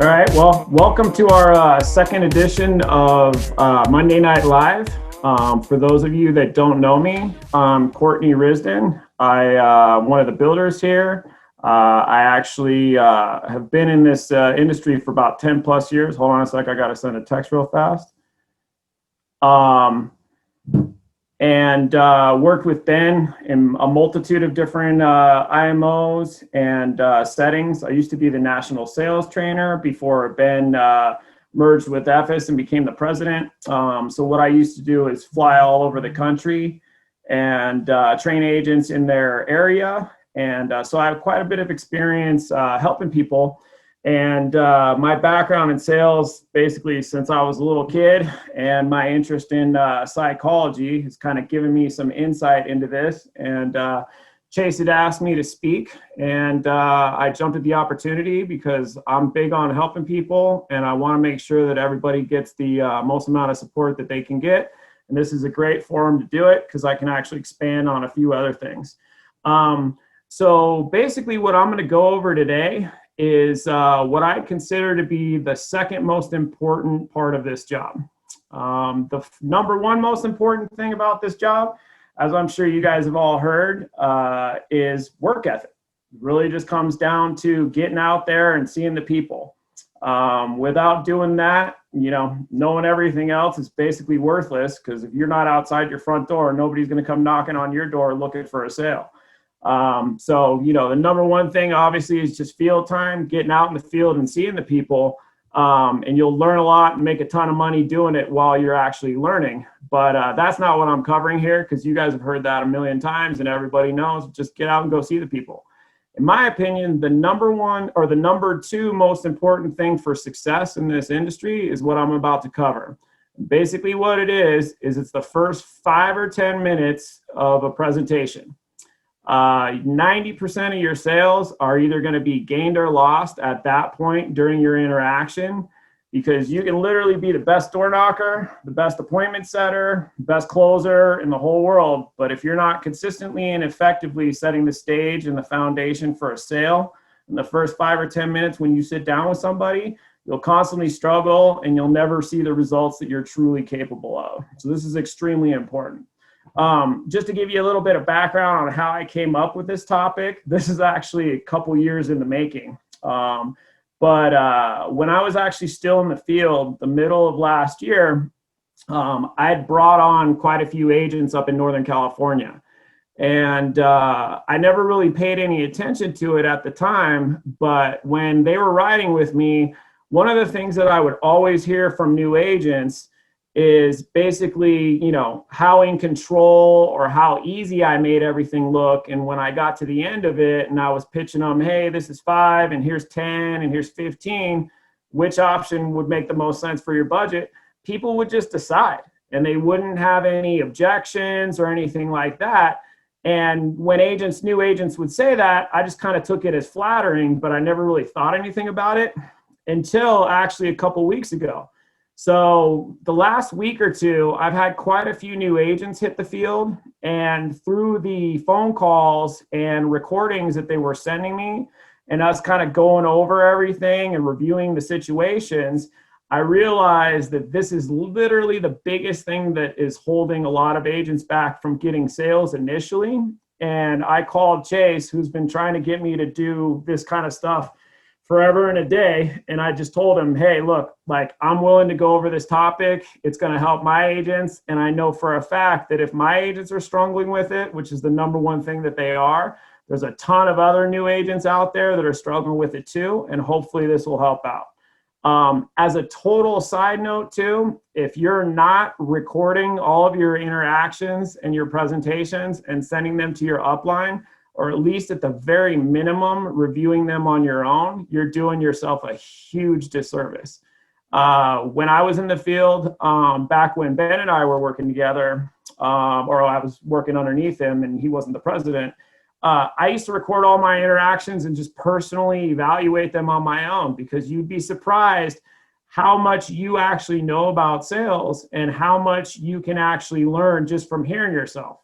All right, well, welcome to our second edition of Monday Night Live. For those of you that don't know me, I'm Courtney Risdon. I'm one of the builders here. I actually have been in this industry for about 10 plus years. Hold on a sec, I gotta send a text real fast. And worked with Ben in a multitude of different IMOs and settings. I used to be the national sales trainer before Ben merged with EFIS and became the president. So what I used to do is fly all over the country and train agents in their area. And so I have quite a bit of experience helping people. And my background in sales, basically since I was a little kid, and my interest in psychology has kind of given me some insight into this. And Chase had asked me to speak, and I jumped at the opportunity because I'm big on helping people, and I want to make sure that everybody gets the most amount of support that they can get. And this is a great forum to do it because I can actually expand on a few other things. So basically what I'm going to go over today is what I consider to be the second most important part of this job. The number one most important thing about this job, as I'm sure you guys have all heard, is work ethic. It really just comes down to getting out there and seeing the people. Without doing that, knowing everything else is basically worthless, because if you're not outside your front door, nobody's going to come knocking on your door looking for a sale. So, the number one thing obviously is just field time, getting out in the field and seeing the people. And you'll learn a lot and make a ton of money doing it while you're actually learning. But that's not what I'm covering here, because you guys have heard that a million times and everybody knows, just get out and go see the people. In my opinion, the number one or the number two most important thing for success in this industry is what I'm about to cover. Basically what it is it's the first 5 or 10 minutes of a presentation. 90% of your sales are either going to be gained or lost at that point during your interaction, because you can literally be the best door knocker, the best appointment setter, best closer in the whole world. But if you're not consistently and effectively setting the stage and the foundation for a sale in the first 5 or 10 minutes when you sit down with somebody, you'll constantly struggle and you'll never see the results that you're truly capable of. So this is extremely important. Just to give you a little bit of background on how I came up with this topic, this is actually a couple years in the making. But when I was actually still in the field, the middle of last year, I had brought on quite a few agents up in Northern California. And I never really paid any attention to it at the time. But when they were riding with me, one of the things that I would always hear from new agents is basically, how in control or how easy I made everything look. And when I got to the end of it and I was pitching them, hey, this is 5 and here's 10 and here's 15, which option would make the most sense for your budget? People would just decide and they wouldn't have any objections or anything like that. And when new agents would say that, I just kind of took it as flattering, but I never really thought anything about it until actually a couple weeks ago. So the last week or two, I've had quite a few new agents hit the field, and through the phone calls and recordings that they were sending me and us kind of going over everything and reviewing the situations, I realized that this is literally the biggest thing that is holding a lot of agents back from getting sales initially. And I called Chase, who's been trying to get me to do this kind of stuff forever and a day. And I just told him, hey, look, I'm willing to go over this topic. It's going to help my agents. And I know for a fact that if my agents are struggling with it, which is the number one thing that they are, there's a ton of other new agents out there that are struggling with it too. And hopefully this will help out. As a total side note too, if you're not recording all of your interactions and your presentations and sending them to your upline, or at least at the very minimum, reviewing them on your own, you're doing yourself a huge disservice. When I was in the field, back when Ben and I were working together, or I was working underneath him and he wasn't the president, I used to record all my interactions and just personally evaluate them on my own, because you'd be surprised how much you actually know about sales and how much you can actually learn just from hearing yourself.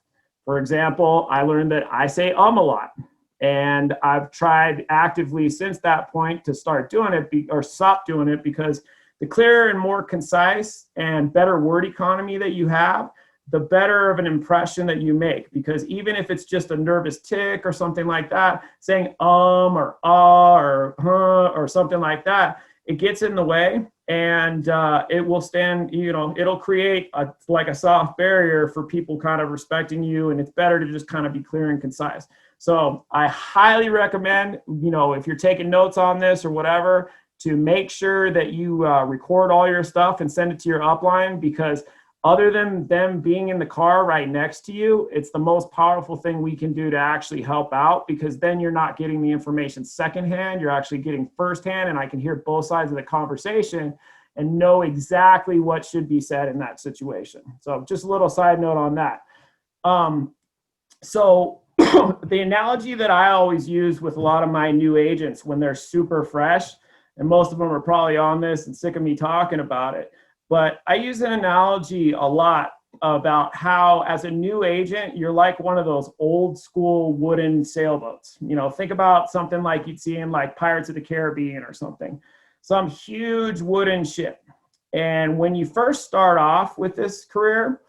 For example, I learned that I say a lot. And I've tried actively since that point to start doing it or stop doing it, because the clearer and more concise and better word economy that you have, the better of an impression that you make. Because even if it's just a nervous tick or something like that, saying or or huh or something like that, it gets in the way, and it will stand, it'll create like a soft barrier for people kind of respecting you. And it's better to just kind of be clear and concise. So I highly recommend, if you're taking notes on this or whatever, to make sure that you record all your stuff and send it to your upline, because other than them being in the car right next to you, it's the most powerful thing we can do to actually help out, because then you're not getting the information secondhand, you're actually getting firsthand, and I can hear both sides of the conversation and know exactly what should be said in that situation. So just a little side note on that. So the analogy that I always use with a lot of my new agents when they're super fresh, and most of them are probably on this and sick of me talking about it, but I use an analogy a lot about how, as a new agent, you're like one of those old school wooden sailboats. Think about something like you'd see in like Pirates of the Caribbean or something, some huge wooden ship. And when you first start off with this career,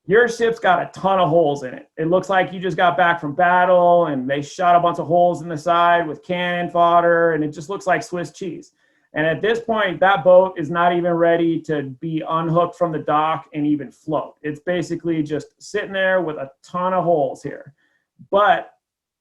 your ship's got a ton of holes in it. It looks like you just got back from battle and they shot a bunch of holes in the side with cannon fodder, and it just looks like Swiss cheese. And at this point, that boat is not even ready to be unhooked from the dock and even float. It's basically just sitting there with a ton of holes here. But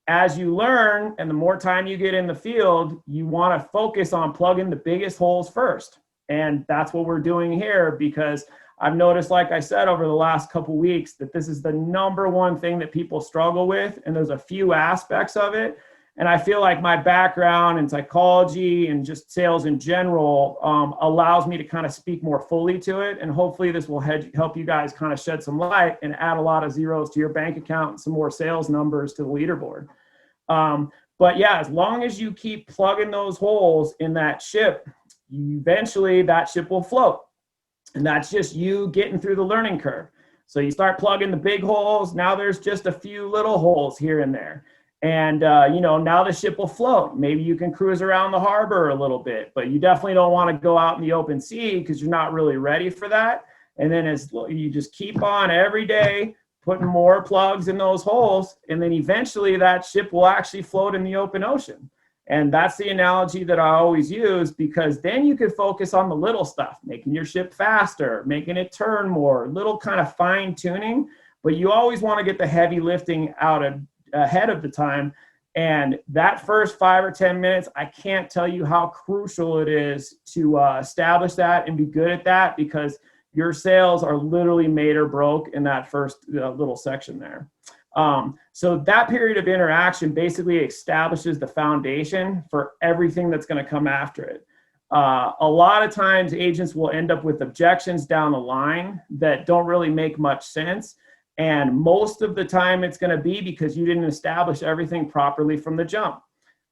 as you learn, and the more time you get in the field, you want to focus on plugging the biggest holes first. And that's what we're doing here, because I've noticed, like I said, over the last couple of weeks, that this is the number one thing that people struggle with. And there's a few aspects of it. And I feel like my background in psychology and just sales in general allows me to kind of speak more fully to it. And hopefully this will help you guys kind of shed some light and add a lot of zeros to your bank account and some more sales numbers to the leaderboard. But yeah, as long as you keep plugging those holes in that ship, eventually that ship will float. And that's just you getting through the learning curve. So you start plugging the big holes. Now there's just a few little holes here and there. And, now the ship will float. Maybe you can cruise around the harbor a little bit, but you definitely don't want to go out in the open sea, because you're not really ready for that. And then as you just keep on every day putting more plugs in those holes, and then eventually that ship will actually float in the open ocean. And that's the analogy that I always use, because then you can focus on the little stuff, making your ship faster, making it turn more, little kind of fine tuning. But you always want to get the heavy lifting out ahead of the time. And that first 5 or 10 minutes, I can't tell you how crucial it is to establish that and be good at that, because your sales are literally made or broke in that first little section there. So that period of interaction basically establishes the foundation for everything that's going to come after it. A lot of times agents will end up with objections down the line that don't really make much sense. And most of the time it's going to be because you didn't establish everything properly from the jump.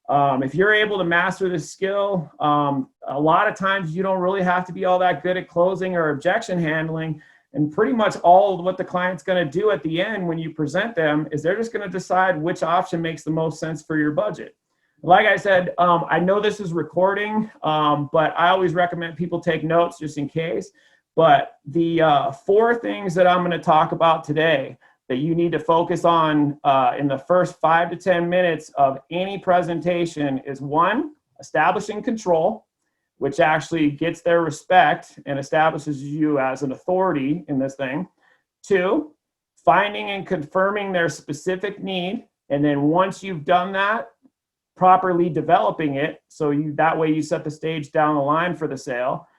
If you're able to master this skill, a lot of times you don't really have to be all that good at closing or objection handling. And pretty much all of what the client's going to do at the end when you present them is they're just going to decide which option makes the most sense for your budget. Like I said, I know this is recording, but I always recommend people take notes just in case. But the 4 things that I'm going to talk about today that you need to focus on in the first 5 to 10 minutes of any presentation is: 1, establishing control, which actually gets their respect and establishes you as an authority in this thing. 2, finding and confirming their specific need. And then once you've done that, properly developing it, so that way you set the stage down the line for the sale.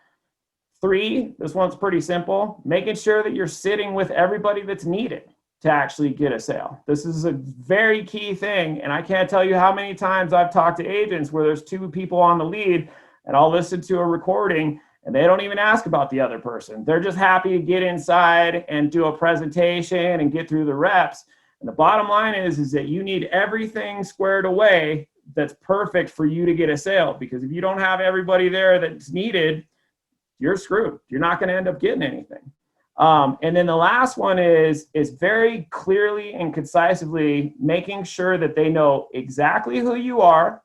3, this one's pretty simple, making sure that you're sitting with everybody that's needed to actually get a sale. This is a very key thing, and I can't tell you how many times I've talked to agents where there's 2 people on the lead, and I'll listen to a recording and they don't even ask about the other person. They're just happy to get inside and do a presentation and get through the reps. And the bottom line is that you need everything squared away that's perfect for you to get a sale, because if you don't have everybody there that's needed, you're screwed. You're not going to end up getting anything. And then the last one is very clearly and concisely making sure that they know exactly who you are,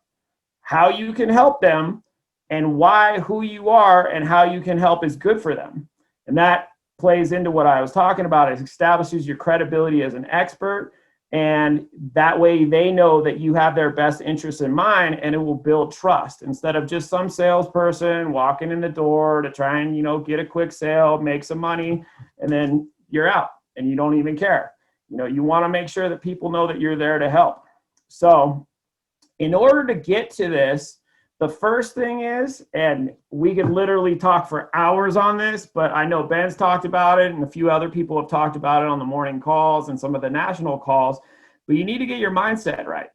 how you can help them, and why who you are and how you can help is good for them. And that plays into what I was talking about. It establishes your credibility as an expert. And that way they know that you have their best interests in mind, and it will build trust instead of just some salesperson walking in the door to try and, get a quick sale, make some money, and then you're out and you don't even care. You want to make sure that people know that you're there to help. So in order to get to this, the first thing is, and we could literally talk for hours on this, but I know Ben's talked about it and a few other people have talked about it on the morning calls and some of the national calls, but you need to get your mindset right.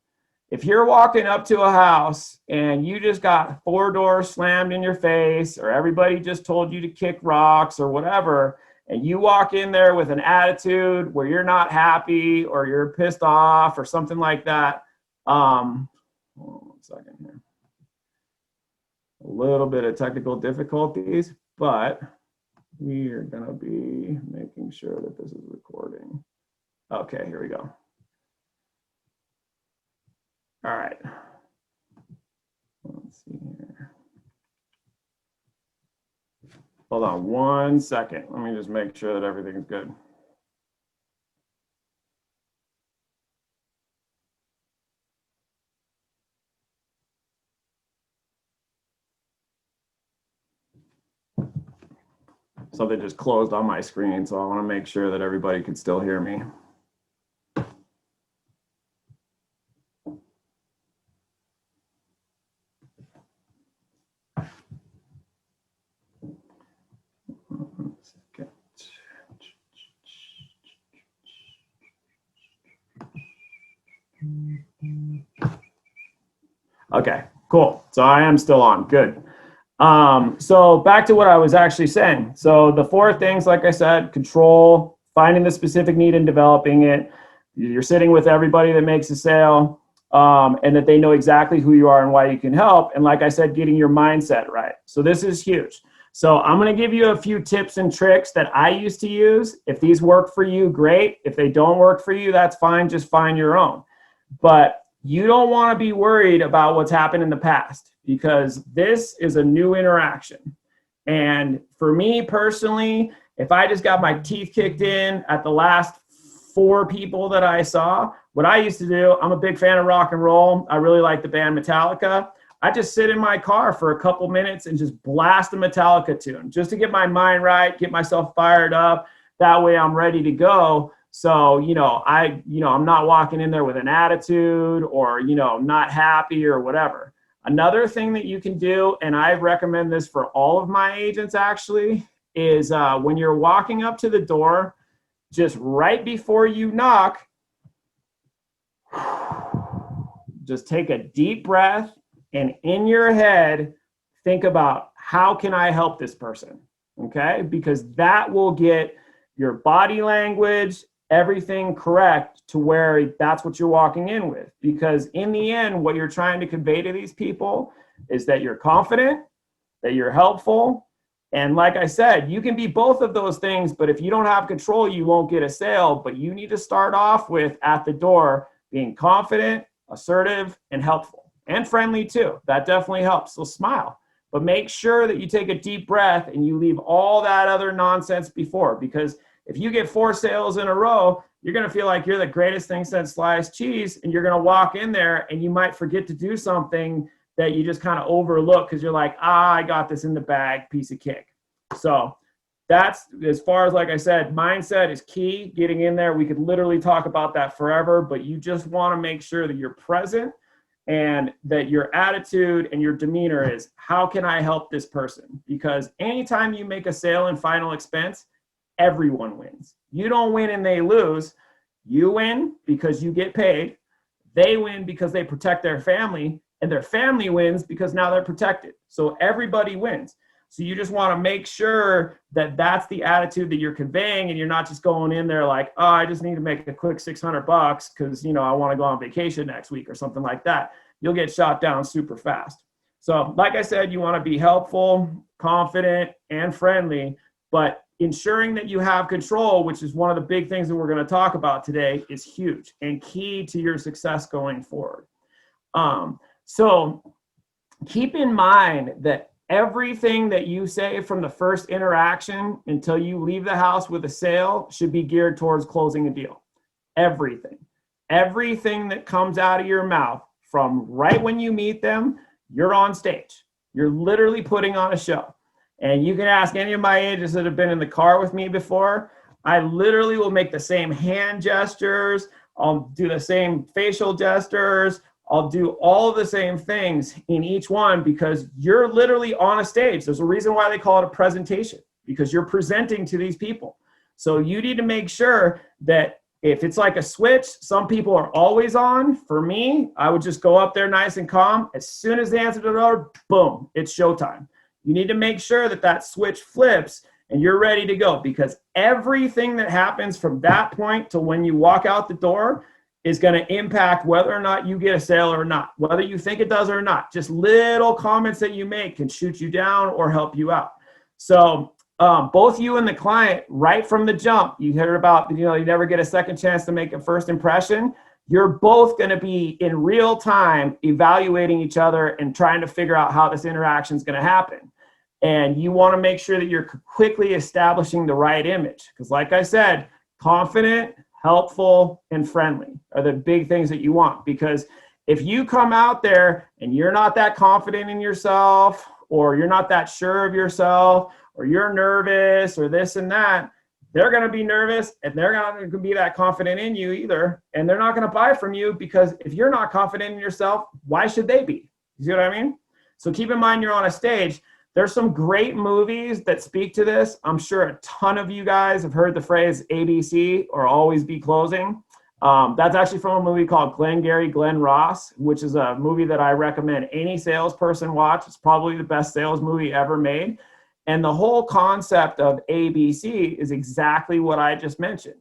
If you're walking up to a house and you just got 4 doors slammed in your face, or everybody just told you to kick rocks or whatever, and you walk in there with an attitude where you're not happy or you're pissed off or something like that, hold on 1 second here. A little bit of technical difficulties, but we are going to be making sure that this is recording. Okay, here we go. All right. Let's see here. Hold on 1 second. Let me just make sure that everything's good. Something just closed on my screen, so I want to make sure that everybody can still hear me. Okay, cool. So I am still on. Good. So back to what I was actually saying. So the 4 things, like I said, control, finding the specific need and developing it. You're sitting with everybody that makes a sale, and that they know exactly who you are and why you can help. And like I said, getting your mindset right. So this is huge. So I'm going to give you a few tips and tricks that I used to use. If these work for you, great. If they don't work for you, that's fine. Just find your own. But you don't want to be worried about what's happened in the past, because this is a new interaction. And for me personally, if I just got my teeth kicked in at the last 4 people that I saw, what I used to do, I'm a big fan of rock and roll. I really like the band Metallica. I just sit in my car for a couple minutes and just blast a Metallica tune just to get my mind right, get myself fired up. That way I'm ready to go. So, I'm not walking in there with an attitude or, not happy or whatever. Another thing that you can do, and I recommend this for all of my agents actually, is when you're walking up to the door, just right before you knock, just take a deep breath and in your head, think about how can I help this person, okay? Because that will get your body language, everything correct to where that's what you're walking in with. Because in the end, what you're trying to convey to these people is that you're confident, that you're helpful. And like I said, you can be both of those things, but if you don't have control, you won't get a sale. But you need to start off with, at the door, being confident, assertive, and helpful. And friendly too. That definitely helps. So smile. But make sure that you take a deep breath and you leave all that other nonsense before. Because if you get 4 sales in a row, you're going to feel like you're the greatest thing since sliced cheese, and you're going to walk in there and you might forget to do something that you just kind of overlook because you're like, I got this in the bag, piece of cake. So that's, as far as, like I said, mindset is key. Getting in there, we could literally talk about that forever, but you just want to make sure that you're present and that your attitude and your demeanor is, how can I help this person? Because anytime you make a sale and final expense, everyone wins. You don't win and they lose. You win because you get paid. They win because they protect their family, and their family wins because now they're protected. So everybody wins. So you just want to make sure that that's the attitude that you're conveying, and you're not just going in there like, oh, I just need to make a quick $600 because, I want to go on vacation next week or something like that. You'll get shot down super fast. So like I said, you want to be helpful, confident, and friendly, but ensuring that you have control, which is one of the big things that we're going to talk about today, is huge and key to your success going forward. So keep in mind that everything that you say from the first interaction until you leave the house with a sale should be geared towards closing a deal. Everything that comes out of your mouth from right when you meet them, you're on stage. You're literally putting on a show. And you can ask any of my agents that have been in the car with me before. I literally will make the same hand gestures. I'll do the same facial gestures. I'll do all of the same things in each one because you're literally on a stage. There's a reason why they call it a presentation, because you're presenting to these people. So you need to make sure that if it's like a switch, some people are always on. For me, I would just go up there nice and calm. As soon as they answer the door, boom, it's showtime. You need to make sure that that switch flips and you're ready to go, because everything that happens from that point to when you walk out the door is going to impact whether or not you get a sale or not, whether you think it does or not. Just little comments that you make can shoot you down or help you out. So both you and the client, right from the jump, you heard about, you never get a second chance to make a first impression. You're both going to be in real time evaluating each other and trying to figure out how this interaction is going to happen. And you want to make sure that you're quickly establishing the right image. Because like I said, confident, helpful, and friendly are the big things that you want. Because if you come out there and you're not that confident in yourself, or you're not that sure of yourself, or you're nervous, or this and that, they're going to be nervous and they're not going to be that confident in you either. And they're not going to buy from you, because if you're not confident in yourself, why should they be? You see what I mean? So keep in mind, you're on a stage. There's some great movies that speak to this. I'm sure a ton of you guys have heard the phrase ABC, or always be closing. That's actually from a movie called Glengarry Glen Ross, which is a movie that I recommend any salesperson watch. It's probably the best sales movie ever made. And the whole concept of ABC is exactly what I just mentioned.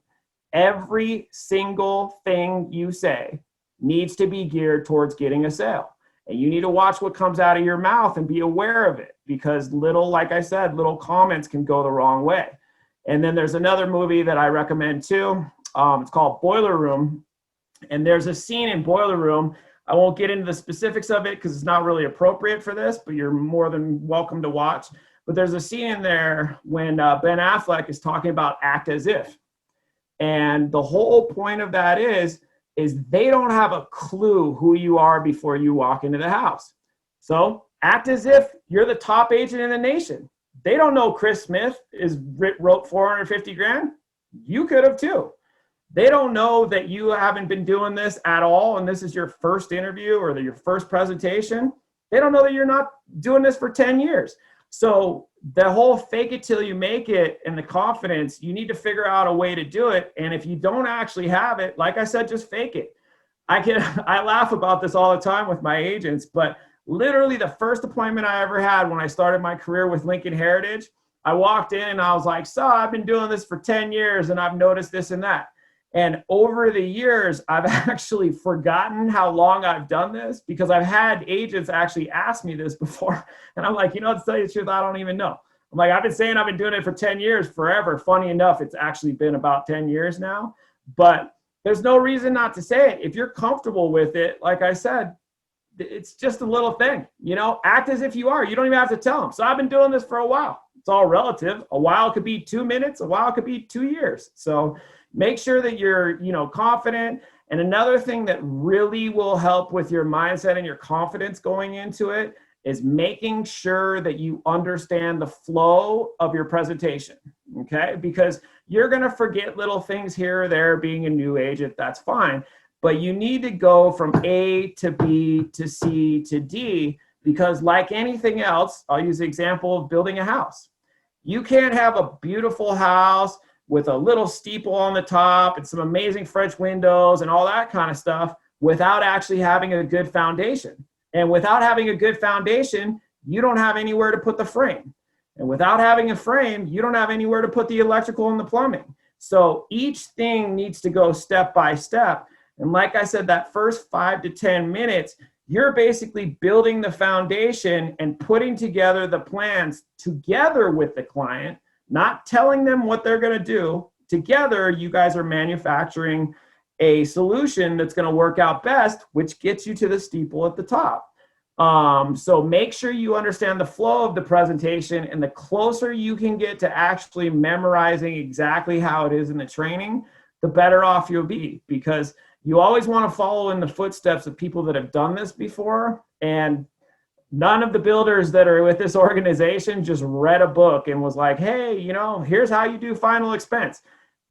Every single thing you say needs to be geared towards getting a sale. And you need to watch what comes out of your mouth and be aware of it, because like I said, little comments can go the wrong way. And then there's another movie that I recommend too. It's called Boiler Room. And there's a scene in Boiler Room. I won't get into the specifics of it because it's not really appropriate for this, but you're more than welcome to watch. But there's a scene in there when Ben Affleck is talking about act as if. And the whole point of that is they don't have a clue who you are before you walk into the house. So act as if you're the top agent in the nation. They don't know Chris Smith wrote 450 grand. You could have too. They don't know that you haven't been doing this at all, and this is your first interview or your first presentation. They don't know that you're not doing this for 10 years. So the whole fake it till you make it and the confidence, you need to figure out a way to do it. And if you don't actually have it, like I said, just fake it. I laugh about this all the time with my agents, but literally the first appointment I ever had when I started my career with Lincoln Heritage, I walked in and I was like, so I've been doing this for 10 years and I've noticed this and that. And over the years, I've actually forgotten how long I've done this, because I've had agents actually ask me this before. And I'm like, to tell you the truth, I don't even know. I'm like, I've been saying I've been doing it for 10 years forever. Funny enough, it's actually been about 10 years now. But there's no reason not to say it. If you're comfortable with it, like I said, it's just a little thing. Act as if you are. You don't even have to tell them. So I've been doing this for a while. It's all relative. A while could be 2 minutes. A while could be 2 years. So make sure that you're, confident. And another thing that really will help with your mindset and your confidence going into it is making sure that you understand the flow of your presentation, okay? Because you're gonna forget little things here or there. Being a new agent, that's fine. But you need to go from A to B to C to D, because like anything else, I'll use the example of building a house. You can't have a beautiful house with a little steeple on the top and some amazing French windows and all that kind of stuff without actually having a good foundation. And without having a good foundation, you don't have anywhere to put the frame. And without having a frame, you don't have anywhere to put the electrical and the plumbing. So each thing needs to go step by step. And like I said, that first 5 to 10 minutes, you're basically building the foundation and putting together the plans together with the client, not telling them what they're going to do. Together, you guys are manufacturing a solution that's going to work out best, which gets you to the steeple at the top. So make sure you understand the flow of the presentation, and the closer you can get to actually memorizing exactly how it is in the training, the better off you'll be, because you always want to follow in the footsteps of people that have done this before. And none of the builders that are with this organization just read a book and was like, hey, you know, here's how you do final expense.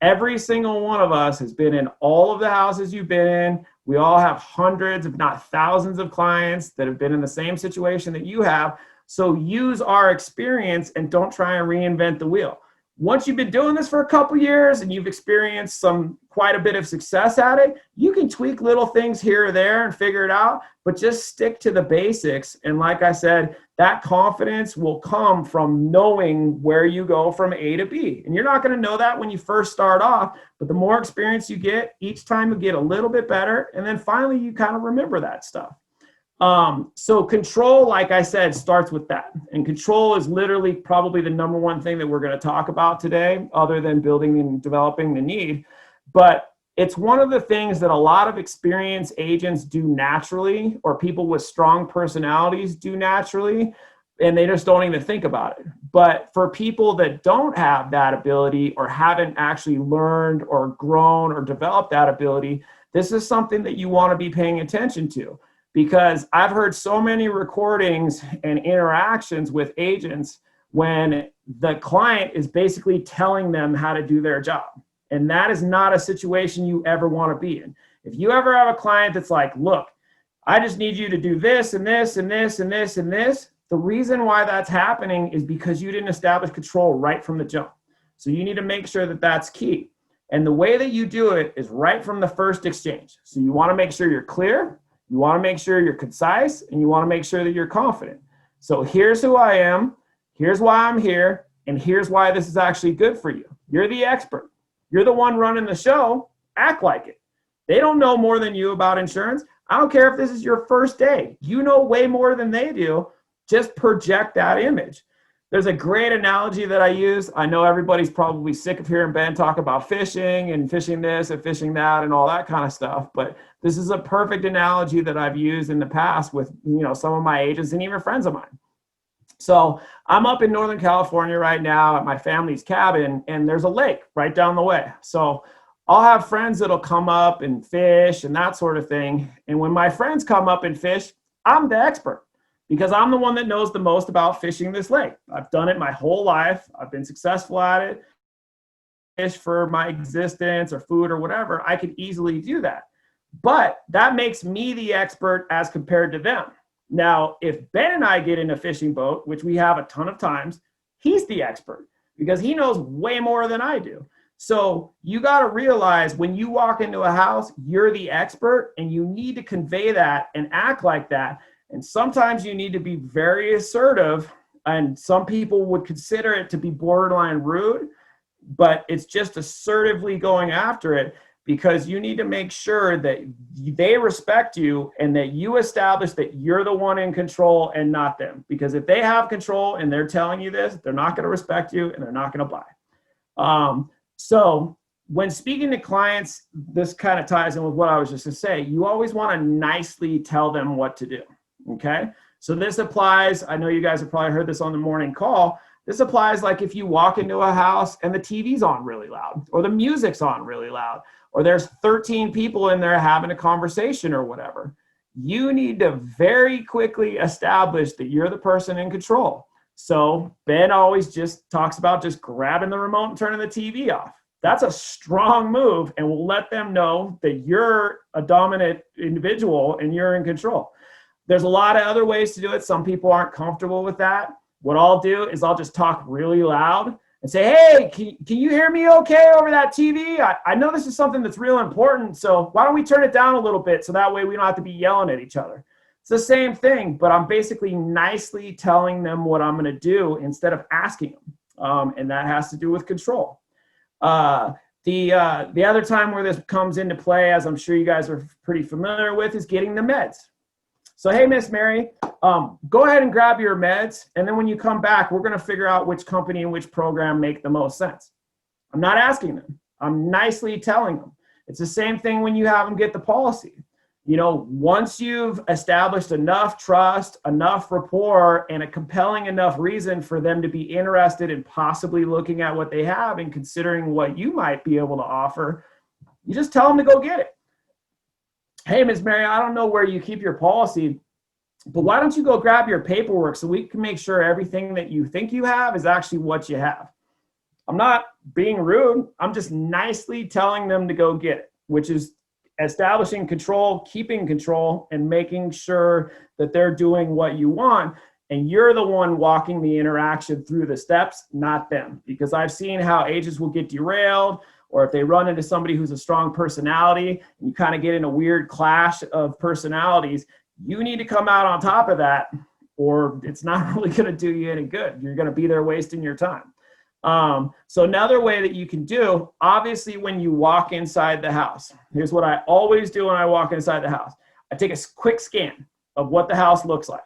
Every single one of us has been in all of the houses you've been in. We all have hundreds, if not thousands, of clients that have been in the same situation that you have. So use our experience and don't try and reinvent the wheel. Once you've been doing this for a couple years and you've experienced quite a bit of success at it, you can tweak little things here or there and figure it out, but just stick to the basics. And like I said, that confidence will come from knowing where you go from A to B. And you're not going to know that when you first start off, but the more experience you get, each time you get a little bit better. And then finally, you kind of remember that stuff. So control, like I said, starts with that. And control is literally probably the number one thing that we're going to talk about today, other than building and developing the need. But it's one of the things that a lot of experienced agents do naturally, or people with strong personalities do naturally, and they just don't even think about it. But for people that don't have that ability, or haven't actually learned or grown or developed that ability, this is something that you want to be paying attention to. Because I've heard so many recordings and interactions with agents when the client is basically telling them how to do their job. And that is not a situation you ever want to be in. If you ever have a client that's like, look, I just need you to do this and this and this and this and this, the reason why that's happening is because you didn't establish control right from the jump. So you need to make sure that that's key. And the way that you do it is right from the first exchange. So you want to make sure you're clear. You want to make sure you're concise, and you want to make sure that you're confident. So here's who I am, here's why I'm here, and here's why this is actually good for you. You're the expert. You're the one running the show. Act like it. They don't know more than you about insurance. I don't care if this is your first day. You know way more than they do. Just project that image. There's a great analogy that I use. I know everybody's probably sick of hearing Ben talk about fishing and fishing this and fishing that and all that kind of stuff. But this is a perfect analogy that I've used in the past with, you know, some of my agents and even friends of mine. So I'm up in Northern California right now at my family's cabin, and there's a lake right down the way. So I'll have friends that'll come up and fish and that sort of thing. And when my friends come up and fish, I'm the expert, because I'm the one that knows the most about fishing this lake. I've done it my whole life. I've been successful at it. Fish for my existence or food or whatever, I could easily do that. But that makes me the expert as compared to them. Now, if Ben and I get in a fishing boat, which we have a ton of times, he's the expert because he knows way more than I do. So you got to realize when you walk into a house, you're the expert, and you need to convey that and act like that. And sometimes you need to be very assertive, and some people would consider it to be borderline rude, but it's just assertively going after it, because you need to make sure that they respect you and that you establish that you're the one in control and not them. Because if they have control and they're telling you this, they're not going to respect you and they're not going to buy. So when speaking to clients, this kind of ties in with what I was just going to say. You always want to nicely tell them what to do. Okay. So this applies. I know you guys have probably heard this on the morning call. This applies like if you walk into a house and the TV's on really loud, or the music's on really loud, or there's 13 people in there having a conversation or whatever. You need to very quickly establish that you're the person in control. So Ben always just talks about just grabbing the remote and turning the TV off. That's a strong move, and will let them know that you're a dominant individual and you're in control. There's a lot of other ways to do it. Some people aren't comfortable with that. What I'll do is I'll just talk really loud and say, hey, can you hear me okay over that TV? I know this is something that's real important, so why don't we turn it down a little bit so that way we don't have to be yelling at each other. It's the same thing, but I'm basically nicely telling them what I'm going to do instead of asking them, and that has to do with control. The other time where this comes into play, as I'm sure you guys are pretty familiar with, is getting the meds. So, hey, Miss Mary, go ahead and grab your meds. And then when you come back, we're going to figure out which company and which program make the most sense. I'm not asking them. I'm nicely telling them. It's the same thing when you have them get the policy. You know, once you've established enough trust, enough rapport, and a compelling enough reason for them to be interested in possibly looking at what they have and considering what you might be able to offer, you just tell them to go get it. Hey, Ms. Mary, I don't know where you keep your policy, but why don't you go grab your paperwork so we can make sure everything that you think you have is actually what you have. I'm not being rude. I'm just nicely telling them to go get it, which is establishing control, keeping control, and making sure that they're doing what you want. And you're the one walking the interaction through the steps, not them. Because I've seen how agents will get derailed, or if they run into somebody who's a strong personality, and you kind of get in a weird clash of personalities, you need to come out on top of that, or it's not really going to do you any good. You're going to be there wasting your time. So another way that you can do, obviously when you walk inside the house, here's what I always do when I walk inside the house. I take a quick scan of what the house looks like,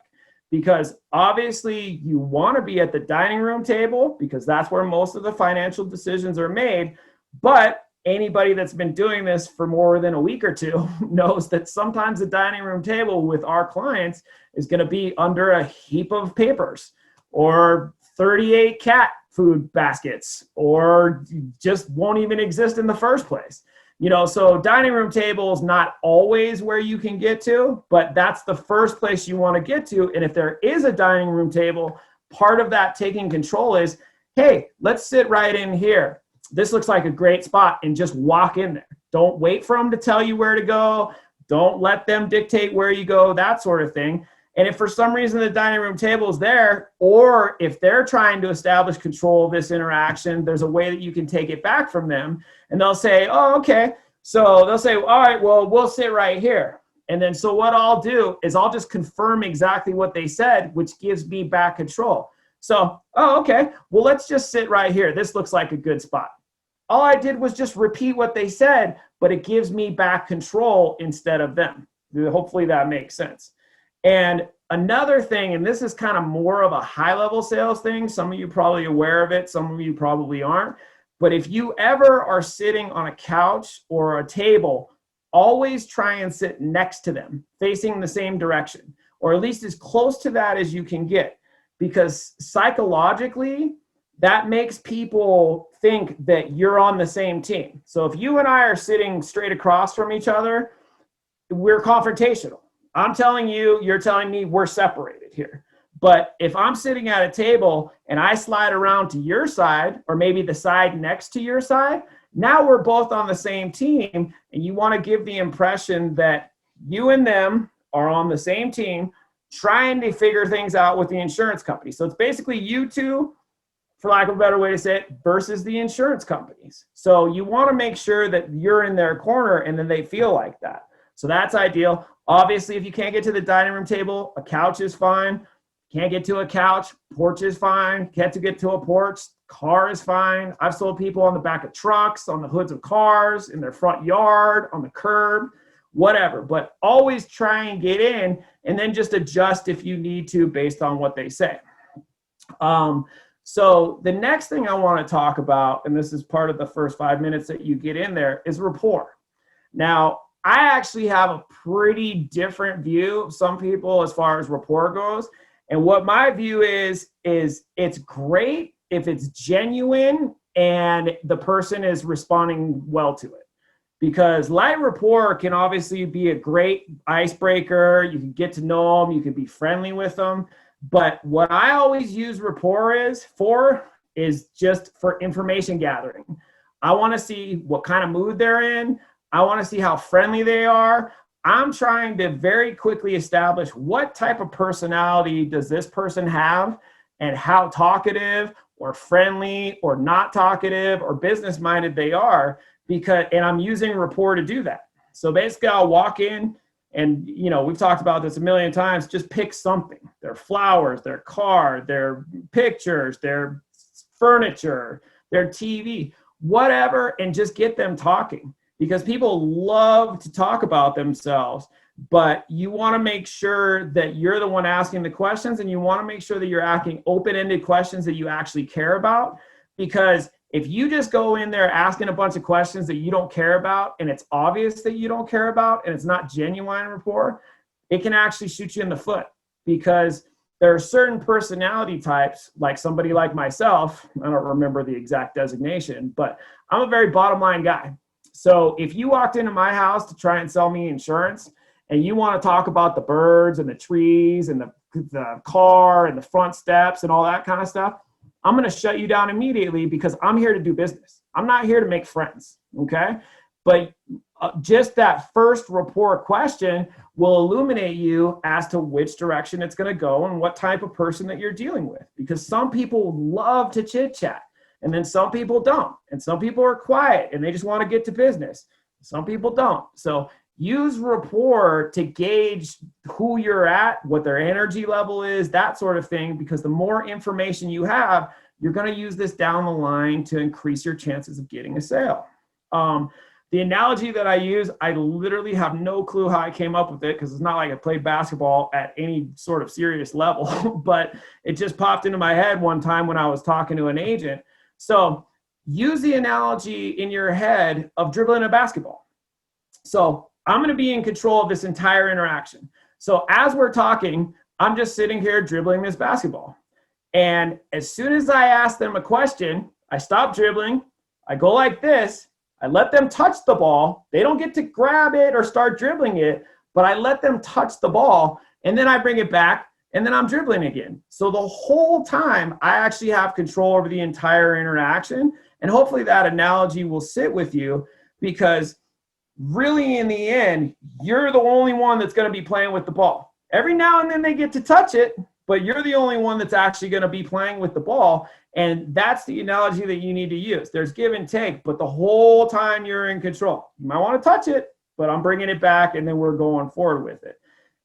because obviously you want to be at the dining room table because that's where most of the financial decisions are made. But anybody that's been doing this for more than a week or two knows that sometimes the dining room table with our clients is going to be under a heap of papers or 38 cat food baskets, or just won't even exist in the first place. You know, so dining room table is not always where you can get to, but that's the first place you want to get to. And if there is a dining room table, part of that taking control is, hey, let's sit right in here. This looks like a great spot, and just walk in there. Don't wait for them to tell you where to go. Don't let them dictate where you go, that sort of thing. And if for some reason the dining room table is there, or if they're trying to establish control of this interaction, there's a way that you can take it back from them. And they'll say, oh, okay. So they'll say, all right, well, we'll sit right here. And then so what I'll do is I'll just confirm exactly what they said, which gives me back control. So, oh, okay, well, let's just sit right here. This looks like a good spot. All I did was just repeat what they said, but it gives me back control instead of them. Hopefully that makes sense. And another thing, and this is kind of more of a high-level sales thing. Some of you probably aware of it. Some of you probably aren't. But if you ever are sitting on a couch or a table, always try and sit next to them, facing the same direction, or at least as close to that as you can get. Because psychologically, that makes people think that you're on the same team. So if you and I are sitting straight across from each other, we're confrontational. I'm telling you, you're telling me we're separated here. But if I'm sitting at a table and I slide around to your side, or maybe the side next to your side, now we're both on the same team, and you want to give the impression that you and them are on the same team trying to figure things out with the insurance company. So it's basically you two, for lack of a better way to say it, versus the insurance companies. So you want to make sure that you're in their corner and then they feel like that. So that's ideal. Obviously, if you can't get to the dining room table, a couch is fine. Can't get to a couch, porch is fine. Can't get to a porch, car is fine. I've sold people on the back of trucks, on the hoods of cars, in their front yard, on the curb, whatever. But always try and get in, and then just adjust if you need to based on what they say. So the next thing I want to talk about, and this is part of the first 5 minutes that you get in there, is rapport. Now, I actually have a pretty different view of some people as far as rapport goes. And what my view is it's great if it's genuine and the person is responding well to it. Because light rapport can obviously be a great icebreaker. You can get to know them. You can be friendly with them. But what I always use rapport is just for information gathering. I want to see what kind of mood they're in. I want to see how friendly they are. I'm trying to very quickly establish what type of personality does this person have, and how talkative or friendly or not talkative or business-minded they are, and I'm using rapport to do that. So basically I'll walk in and, we've talked about this a million times, just pick something. Their flowers, their car, their pictures, their furniture, their TV, whatever, and just get them talking. Because people love to talk about themselves, but you want to make sure that you're the one asking the questions, and you want to make sure that you're asking open-ended questions that you actually care about. Because if you just go in there asking a bunch of questions that you don't care about, and it's obvious that you don't care about, and it's not genuine rapport, it can actually shoot you in the foot. Because there are certain personality types, like somebody like myself, I don't remember the exact designation, but I'm a very bottom line guy. So if you walked into my house to try and sell me insurance, and you want to talk about the birds and the trees and the car and the front steps and all that kind of stuff, I'm going to shut you down immediately, because I'm here to do business. I'm not here to make friends, okay? But just that first rapport question will illuminate you as to which direction it's going to go and what type of person that you're dealing with. Because some people love to chit chat, and then some people don't. And some people are quiet and they just want to get to business. Some people don't. So use rapport to gauge who you're at, what their energy level is, that sort of thing, because the more information you have, you're going to use this down the line to increase your chances of getting a sale. The analogy that I use, I literally have no clue how I came up with it, because it's not like I played basketball at any sort of serious level, but it just popped into my head one time when I was talking to an agent. So use the analogy in your head of dribbling a basketball. So I'm going to be in control of this entire interaction. So as we're talking, I'm just sitting here dribbling this basketball. And as soon as I ask them a question, I stop dribbling, I go like this, I let them touch the ball. They don't get to grab it or start dribbling it, but I let them touch the ball, and then I bring it back, and then I'm dribbling again. So the whole time I actually have control over the entire interaction. And hopefully that analogy will sit with you, because really in the end, you're the only one that's going to be playing with the ball. Every now and then they get to touch it, but you're the only one that's actually going to be playing with the ball. And that's the analogy that you need to use. There's give and take, but the whole time you're in control. You might want to touch it, but I'm bringing it back, and then we're going forward with it.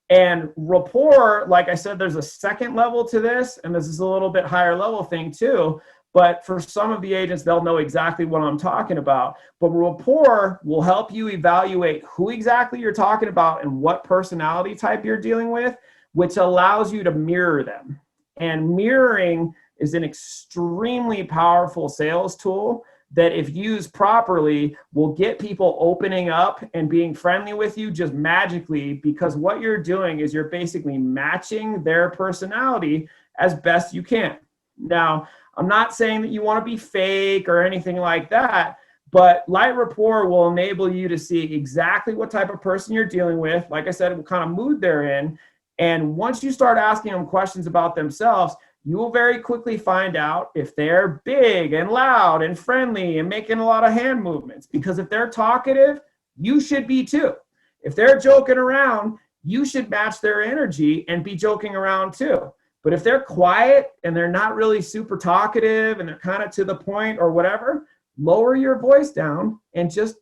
And rapport, like I said, there's a second level to this, and this is a little bit higher level thing too. But for some of the agents, they'll know exactly what I'm talking about. But rapport will help you evaluate who exactly you're talking about and what personality type you're dealing with, which allows you to mirror them. And mirroring is an extremely powerful sales tool that, if used properly, will get people opening up and being friendly with you just magically, because what you're doing is you're basically matching their personality as best you can. Now, I'm not saying that you want to be fake or anything like that, but light rapport will enable you to see exactly what type of person you're dealing with. Like I said, what kind of mood they're in. And once you start asking them questions about themselves, you will very quickly find out if they're big and loud and friendly and making a lot of hand movements. Because if they're talkative, you should be too. If they're joking around, you should match their energy and be joking around too. But if they're quiet and they're not really super talkative and they're kind of to the point or whatever, lower your voice down and just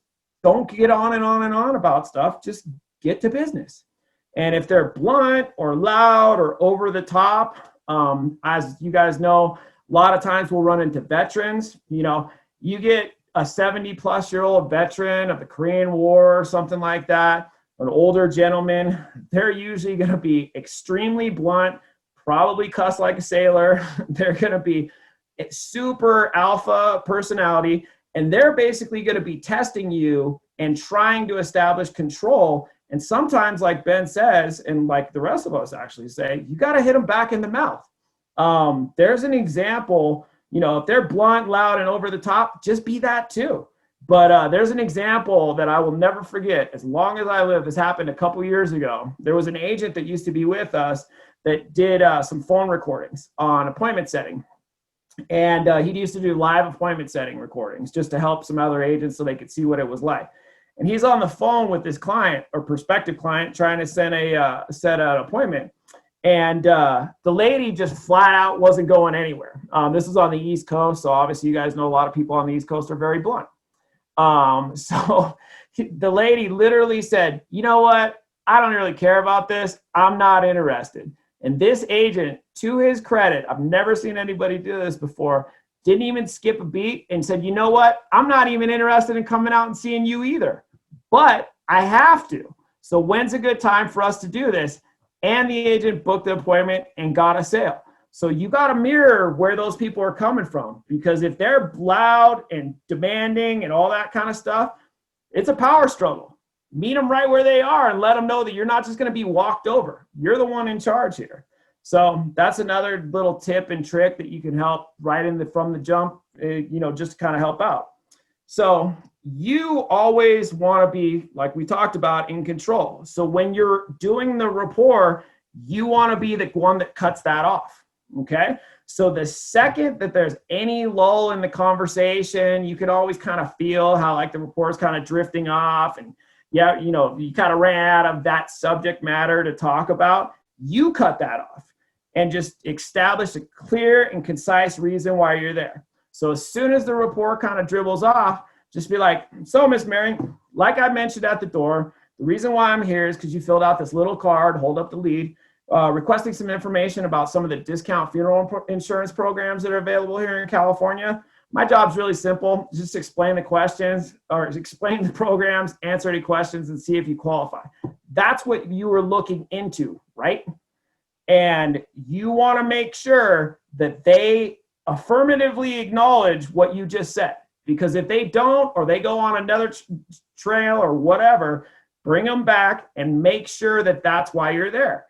don't get on and on and on about stuff. Just get to business. And if they're blunt or loud or over the top, as you guys know, a lot of times we'll run into veterans. You know, you get a 70-plus-year-old veteran of the Korean War or something like that, an older gentleman, they're usually going to be extremely blunt, probably cuss like a sailor. They're going to be super alpha personality, and they're basically going to be testing you and trying to establish control. And sometimes, like Ben says, and like the rest of us actually say, you got to hit them back in the mouth. There's an example, you know, if they're blunt, loud, and over the top, just be that too. But there's an example that I will never forget as long as I live. This happened a couple years ago. There was an agent that used to be with us that did some phone recordings on appointment setting. And he used to do live appointment setting recordings just to help some other agents so they could see what it was like. And he's on the phone with this client or prospective client trying to set an appointment. And the lady just flat out wasn't going anywhere. This is on the East Coast. So obviously you guys know a lot of people on the East Coast are very blunt. So the lady literally said, you know what? I don't really care about this. I'm not interested. And this agent, to his credit, I've never seen anybody do this before, didn't even skip a beat and said, you know what? I'm not even interested in coming out and seeing you either, but I have to. So when's a good time for us to do this? And the agent booked the appointment and got a sale. So you got to mirror where those people are coming from, because if they're loud and demanding and all that kind of stuff, it's a power struggle. Meet them right where they are and let them know that you're not just going to be walked over. You're the one in charge here. So that's another little tip and trick that you can help right from the jump, just to kind of help out. So you always want to be, like we talked about, in control. So when you're doing the rapport, you want to be the one that cuts that off. Okay. So the second that there's any lull in the conversation, you can always kind of feel how like the rapport is kind of drifting off, and you kind of ran out of that subject matter to talk about. You cut that off and just establish a clear and concise reason why you're there. So as soon as the rapport kind of dribbles off, just be like, so Miss Mary, like I mentioned at the door, the reason why I'm here is because you filled out this little card, hold up the lead, requesting some information about some of the discount funeral insurance programs that are available here in California. My job's really simple. Just explain the questions or explain the programs, answer any questions, and see if you qualify. That's what you were looking into, right? And you want to make sure that they affirmatively acknowledge what you just said. Because if they don't, or they go on another trail or whatever, bring them back and make sure that that's why you're there.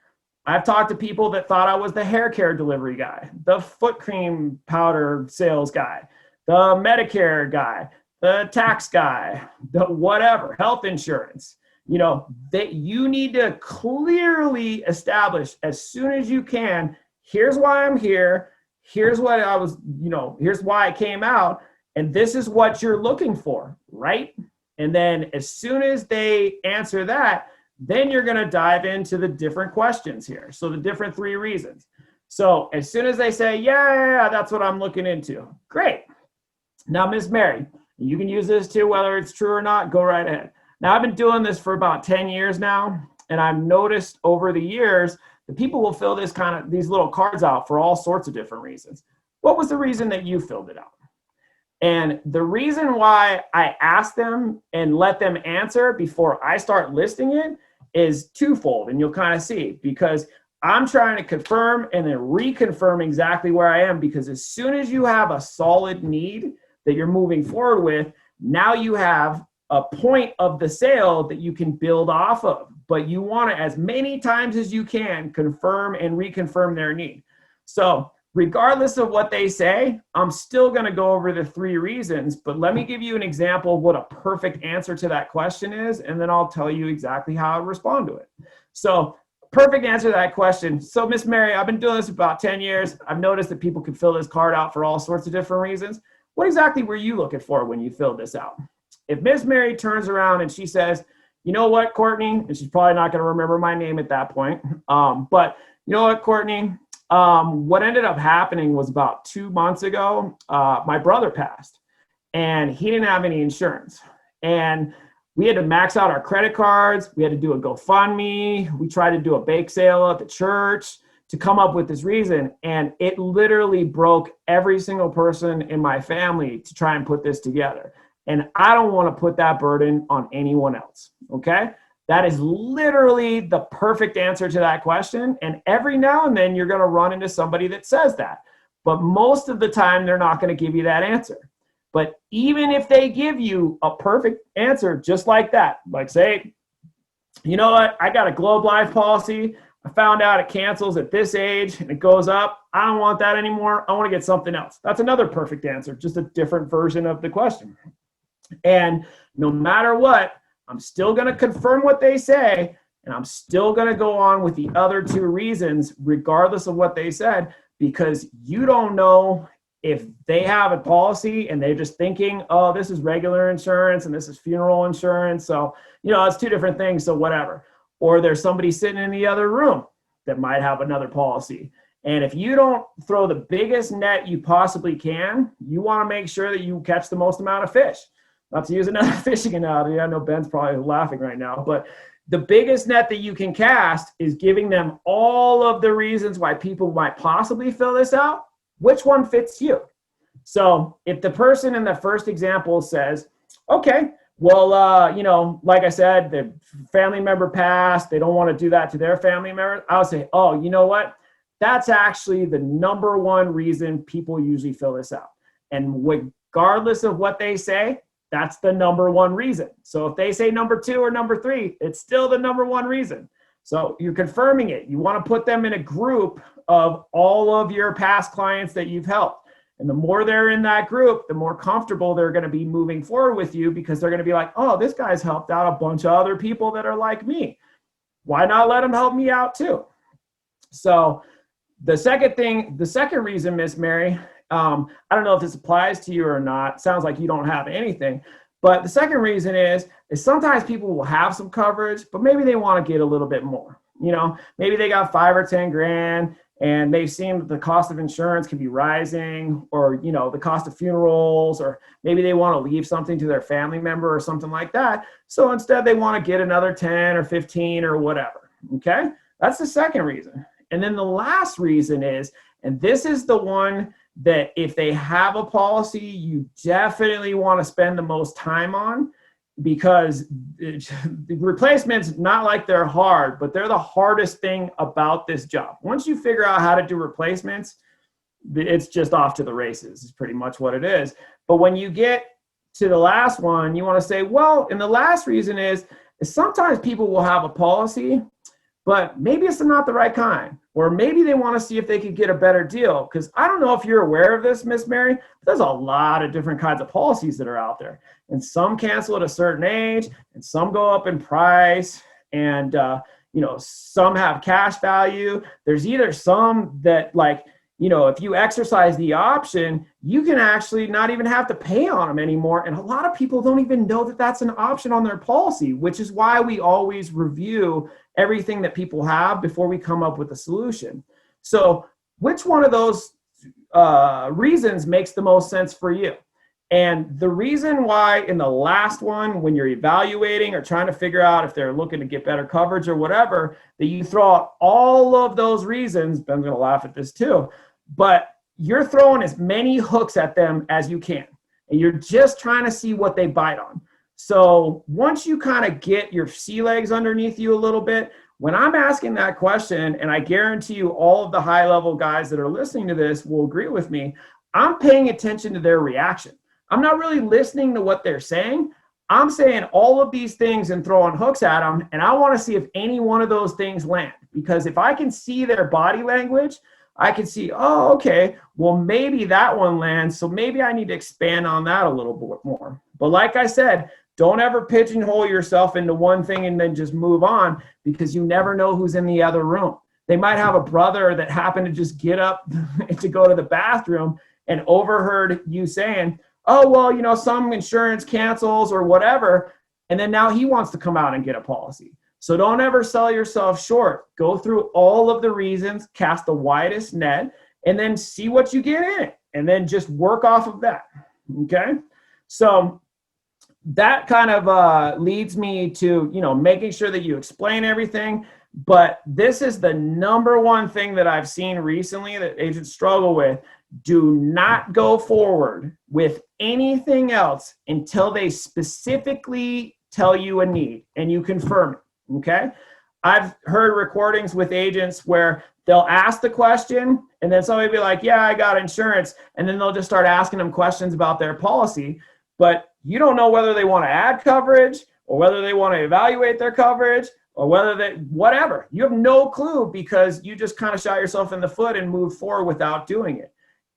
I've talked to people that thought I was the hair care delivery guy, the foot cream powder sales guy, the Medicare guy, the tax guy, the whatever, health insurance. That you need to clearly establish as soon as you can, here's why I'm here, here's what I was, here's why I came out, and this is what you're looking for, right? And then as soon as they answer that, then you're going to dive into the different questions here. So the different 3 reasons. So as soon as they say, yeah, that's what I'm looking into. Great. Now, Miss Mary, you can use this too, whether it's true or not, go right ahead. Now, I've been doing this for about 10 years now, and I've noticed over the years that people will fill these little cards out for all sorts of different reasons. What was the reason that you filled it out? And the reason why I ask them and let them answer before I start listing it is twofold, and you'll kind of see, because I'm trying to confirm and then reconfirm exactly where I am, because as soon as you have a solid need that you're moving forward with, now you have a point of the sale that you can build off of. But you want to, as many times as you can, confirm and reconfirm their need. So regardless of what they say, I'm still going to go over the 3 reasons, but let me give you an example of what a perfect answer to that question is, and then I'll tell you exactly how I respond to it. So perfect answer to that question. So Miss Mary, I've been doing this about 10 years. I've noticed that people can fill this card out for all sorts of different reasons. What exactly were you looking for when you filled this out? If Miss Mary turns around and she says, you know what, Courtney, and she's probably not going to remember my name at that point, but you know what, Courtney, what ended up happening was about 2 months ago, my brother passed, and he didn't have any insurance. And we had to max out our credit cards. We had to do a GoFundMe. We tried to do a bake sale at the church to come up with this reason. And it literally broke every single person in my family to try and put this together. And I don't want to put that burden on anyone else. Okay. That is literally the perfect answer to that question. And every now and then you're going to run into somebody that says that. But most of the time, they're not going to give you that answer. But even if they give you a perfect answer just like that, like say, you know what, I got a Globe Life policy. I found out it cancels at this age and it goes up. I don't want that anymore. I want to get something else. That's another perfect answer, just a different version of the question. And no matter what, I'm still going to confirm what they say, and I'm still going to go on with the other 2 reasons, regardless of what they said, because you don't know if they have a policy and they're just thinking, oh, this is regular insurance and this is funeral insurance. So, it's 2 different things. So whatever. Or there's somebody sitting in the other room that might have another policy. And if you don't throw the biggest net you possibly can, you want to make sure that you catch the most amount of fish. Not to use another fishing analogy. I know Ben's probably laughing right now, but the biggest net that you can cast is giving them all of the reasons why people might possibly fill this out. Which one fits you? So if the person in the first example says, okay, Well, you know, like I said, the family member passed. They don't want to do that to their family member. I would say, oh, you know what? That's actually the number one reason people usually fill this out. And regardless of what they say, that's the number one reason. So if they say number two or number three, it's still the number one reason. So you're confirming it. You want to put them in a group of all of your past clients that you've helped. And the more they're in that group, the more comfortable they're going to be moving forward with you, because they're going to be like, oh, this guy's helped out a bunch of other people that are like me. Why not let him help me out too? So the second reason, Miss Mary, I don't know if this applies to you or not. Sounds like you don't have anything. But the second reason is sometimes people will have some coverage, but maybe they want to get a little bit more. You know, maybe they got 5 or 10 grand. And they've seen that the cost of insurance can be rising, or, you know, the cost of funerals, or maybe they want to leave something to their family member or something like that. So instead they want to get another 10 or 15 or whatever. Okay. That's the second reason. And then the last reason is, and this is the one that if they have a policy, you definitely want to spend the most time on, because the replacements, not like they're hard, but they're the hardest thing about this job. Once you figure out how to do replacements, it's just off to the races, is pretty much what it is. But when you get to the last one, you want to say, well, and the last reason is sometimes people will have a policy, but maybe it's not the right kind, or maybe they want to see if they could get a better deal. Because I don't know if you're aware of this, Miss Mary, but there's a lot of different kinds of policies that are out there. And some cancel at a certain age, and some go up in price, and you know, some have cash value. There's either some that, like, you know, if you exercise the option, you can actually not even have to pay on them anymore. And a lot of people don't even know that that's an option on their policy, which is why we always review everything that people have before we come up with a solution. So which one of those reasons makes the most sense for you? And the reason why in the last one, when you're evaluating or trying to figure out if they're looking to get better coverage or whatever, that you throw out all of those reasons, I'm going to laugh at this too, but you're throwing as many hooks at them as you can. And you're just trying to see what they bite on. So once you kind of get your sea legs underneath you a little bit, when I'm asking that question, and I guarantee you all of the high level guys that are listening to this will agree with me, I'm paying attention to their reaction. I'm not really listening to what they're saying. I'm saying all of these things and throwing hooks at them. And I want to see if any one of those things land, because if I can see their body language, I can see, oh, okay, well, maybe that one lands. So maybe I need to expand on that a little bit more. But like I said, don't ever pigeonhole yourself into one thing and then just move on, because you never know who's in the other room. They might have a brother that happened to just get up to go to the bathroom and overheard you saying, oh, well, you know, some insurance cancels or whatever. And then now he wants to come out and get a policy. So don't ever sell yourself short. Go through all of the reasons, cast the widest net, and then see what you get in it. And then just work off of that. Okay. So that kind of leads me to, you know, making sure that you explain everything. But this is the number one thing that I've seen recently that agents struggle with. Do not go forward with anything else until they specifically tell you a need and you confirm it. Okay. I've heard recordings with agents where they'll ask the question and then somebody will be like, yeah, I got insurance. And then they'll just start asking them questions about their policy. But you don't know whether they want to add coverage or whether they want to evaluate their coverage or whether they, whatever. You have no clue, because you just kind of shot yourself in the foot and moved forward without doing it.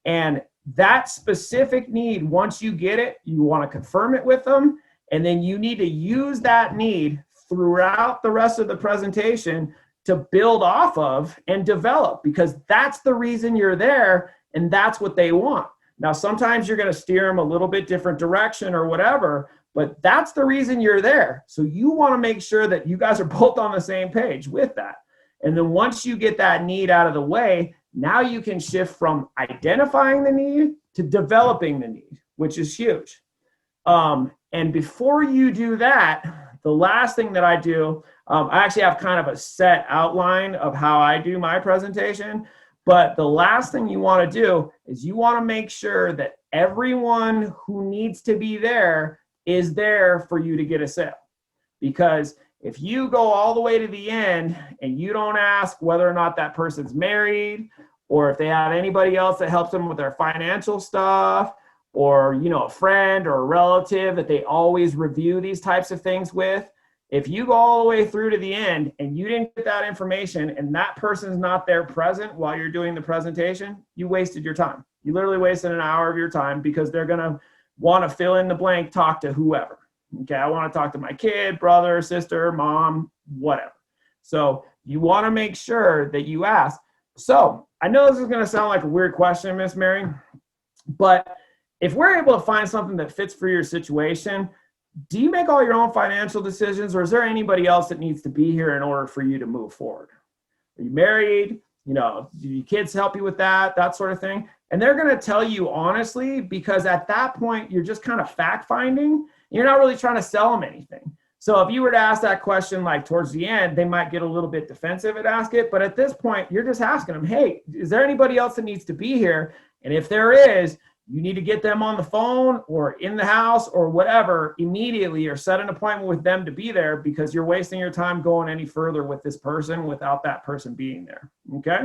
And that specific need, once you get it, you want to confirm it with them. And then you need to use that need throughout the rest of the presentation to build off of and develop, because that's the reason you're there and that's what they want. Now, sometimes you're going to steer them a little bit different direction or whatever, but that's the reason you're there. So you want to make sure that you guys are both on the same page with that. And then once you get that need out of the way, now you can shift from identifying the need to developing the need, which is huge. And before you do that, the last thing that I do, I actually have kind of a set outline of how I do my presentation. But the last thing you want to do is you want to make sure that everyone who needs to be there is there for you to get a sale. Because if you go all the way to the end and you don't ask whether or not that person's married, or if they have anybody else that helps them with their financial stuff, or, you know, a friend or a relative that they always review these types of things with, if you go all the way through to the end and you didn't get that information and that person's not there present while you're doing the presentation, you wasted your time. You literally wasted an hour of your time, because they're going to want to fill in the blank, talk to whoever. Okay, I want to talk to my kid, brother, sister, mom, whatever. So you want to make sure that you ask. So I know this is going to sound like a weird question, Miss Mary, but if we're able to find something that fits for your situation, do you make all your own financial decisions, or is there anybody else that needs to be here in order for you to move forward? Are you married? You know, do your kids help you with that sort of thing? And they're going to tell you honestly, because at that point, you're just kind of fact finding. You're not really trying to sell them anything. So if you were to ask that question, like towards the end, they might get a little bit defensive and ask it. But at this point, you're just asking them, hey, is there anybody else that needs to be here? And if there is, you need to get them on the phone or in the house or whatever immediately, or set an appointment with them to be there, because you're wasting your time going any further with this person without that person being there. Okay.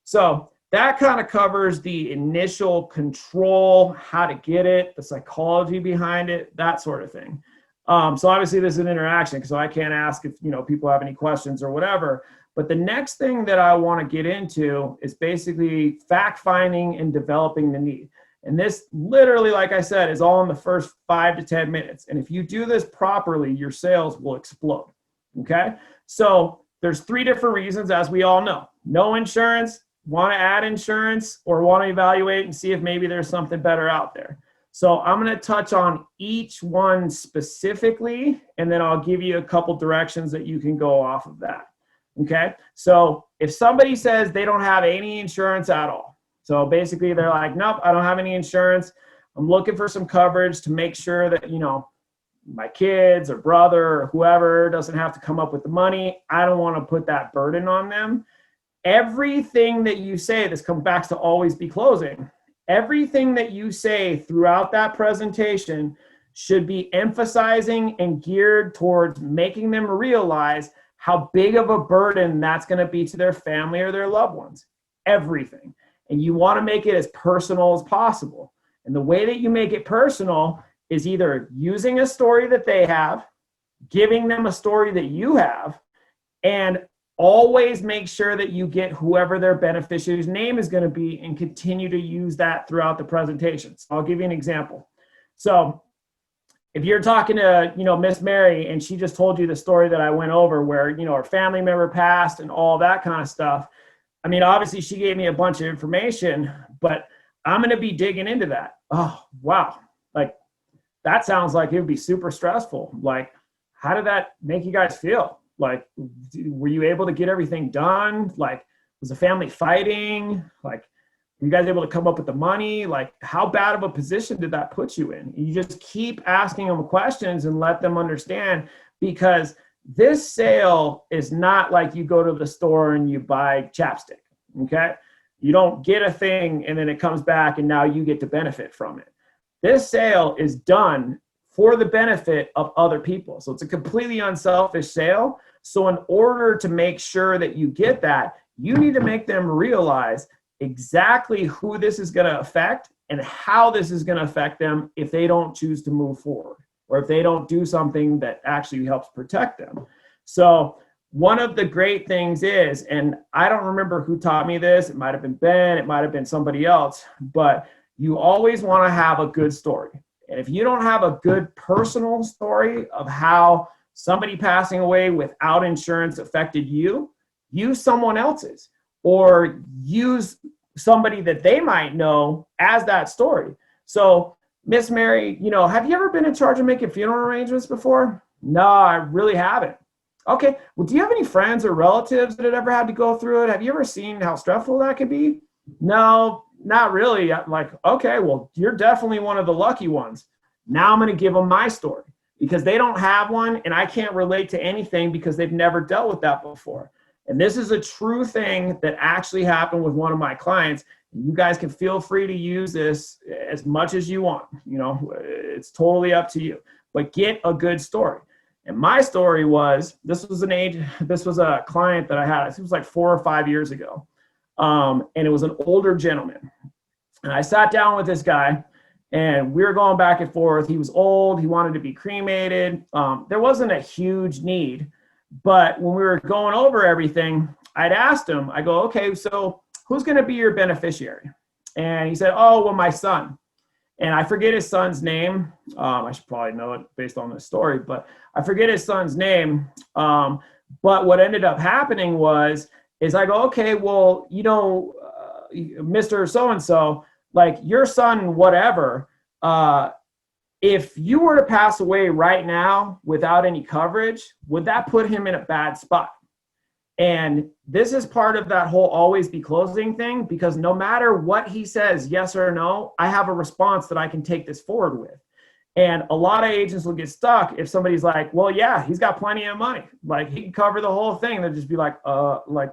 So that kind of covers the initial control, how to get it, the psychology behind it, that sort of thing. So obviously this is an interaction, so I can't ask if, you know, people have any questions or whatever. But the next thing that I want to get into is basically fact finding and developing the need. And this literally, like I said, is all in the first 5 to 10 minutes. And if you do this properly, your sales will explode. Okay. So there's 3 different reasons, as we all know. No insurance, want to add insurance, or want to evaluate and see if maybe there's something better out there. So I'm going to touch on each one specifically, and then I'll give you a couple directions that you can go off of that. Okay. So if somebody says they don't have any insurance at all, so basically they're like, nope, I don't have any insurance. I'm looking for some coverage to make sure that, you know, my kids or brother or whoever doesn't have to come up with the money. I don't want to put that burden on them. Everything that you say, this comes back to always be closing. Everything that you say throughout that presentation should be emphasizing and geared towards making them realize how big of a burden that's going to be to their family or their loved ones. Everything. And you want to make it as personal as possible. And the way that you make it personal is either using a story that they have, giving them a story that you have, and always make sure that you get whoever their beneficiary's name is going to be and continue to use that throughout the presentation. So I'll give you an example. So if you're talking to, you know, Miss Mary, and she just told you the story that I went over where, you know, her family member passed and all that kind of stuff. I mean, obviously she gave me a bunch of information, but I'm going to be digging into that. Oh, wow. Like, that sounds like it would be super stressful. Like, how did that make you guys feel? Like, were you able to get everything done? Like, was the family fighting? Like, were you guys able to come up with the money? Like, how bad of a position did that put you in? You just keep asking them questions and let them understand, because this sale is not like you go to the store and you buy chapstick, okay? You don't get a thing and then it comes back and now you get to benefit from it. This sale is done for the benefit of other people. So it's a completely unselfish sale. So in order to make sure that you get that, you need to make them realize exactly who this is going to affect and how this is going to affect them if they don't choose to move forward, or if they don't do something that actually helps protect them. So one of the great things is, and I don't remember who taught me this, it might have been Ben, it might have been somebody else, but you always want to have a good story. And if you don't have a good personal story of how somebody passing away without insurance affected you, use someone else's, or use somebody that they might know as that story. So, Miss Mary, you know, have you ever been in charge of making funeral arrangements before? No, I really haven't. Okay, well, do you have any friends or relatives that had ever had to go through it? Have you ever seen how stressful that could be? No, not really. Like, okay, well, you're definitely one of the lucky ones. Now I'm going to give them my story, because they don't have one and I can't relate to anything because they've never dealt with that before. And this is a true thing that actually happened with one of my clients. You guys can feel free to use this as much as you want. You know, it's totally up to you. but get a good story. And my story was, this was a client that I had, it was like 4 or 5 years ago. And it was an older gentleman. And I sat down with this guy and we were going back and forth. He was old. He wanted to be cremated. There wasn't a huge need, but when we were going over everything, I'd asked him, I go, okay, so who's going to be your beneficiary? And he said, oh, well, my son. And I forget his son's name. I should probably know it based on this story, but I forget his son's name. But what ended up happening is I go, okay, well, Mr. So-and-so, like your son, whatever, if you were to pass away right now without any coverage, would that put him in a bad spot? And this is part of that whole always be closing thing, because no matter what he says, yes or no, I have a response that I can take this forward with. And a lot of agents will get stuck if somebody's like, well, yeah, he's got plenty of money. Like he can cover the whole thing. They'll just be like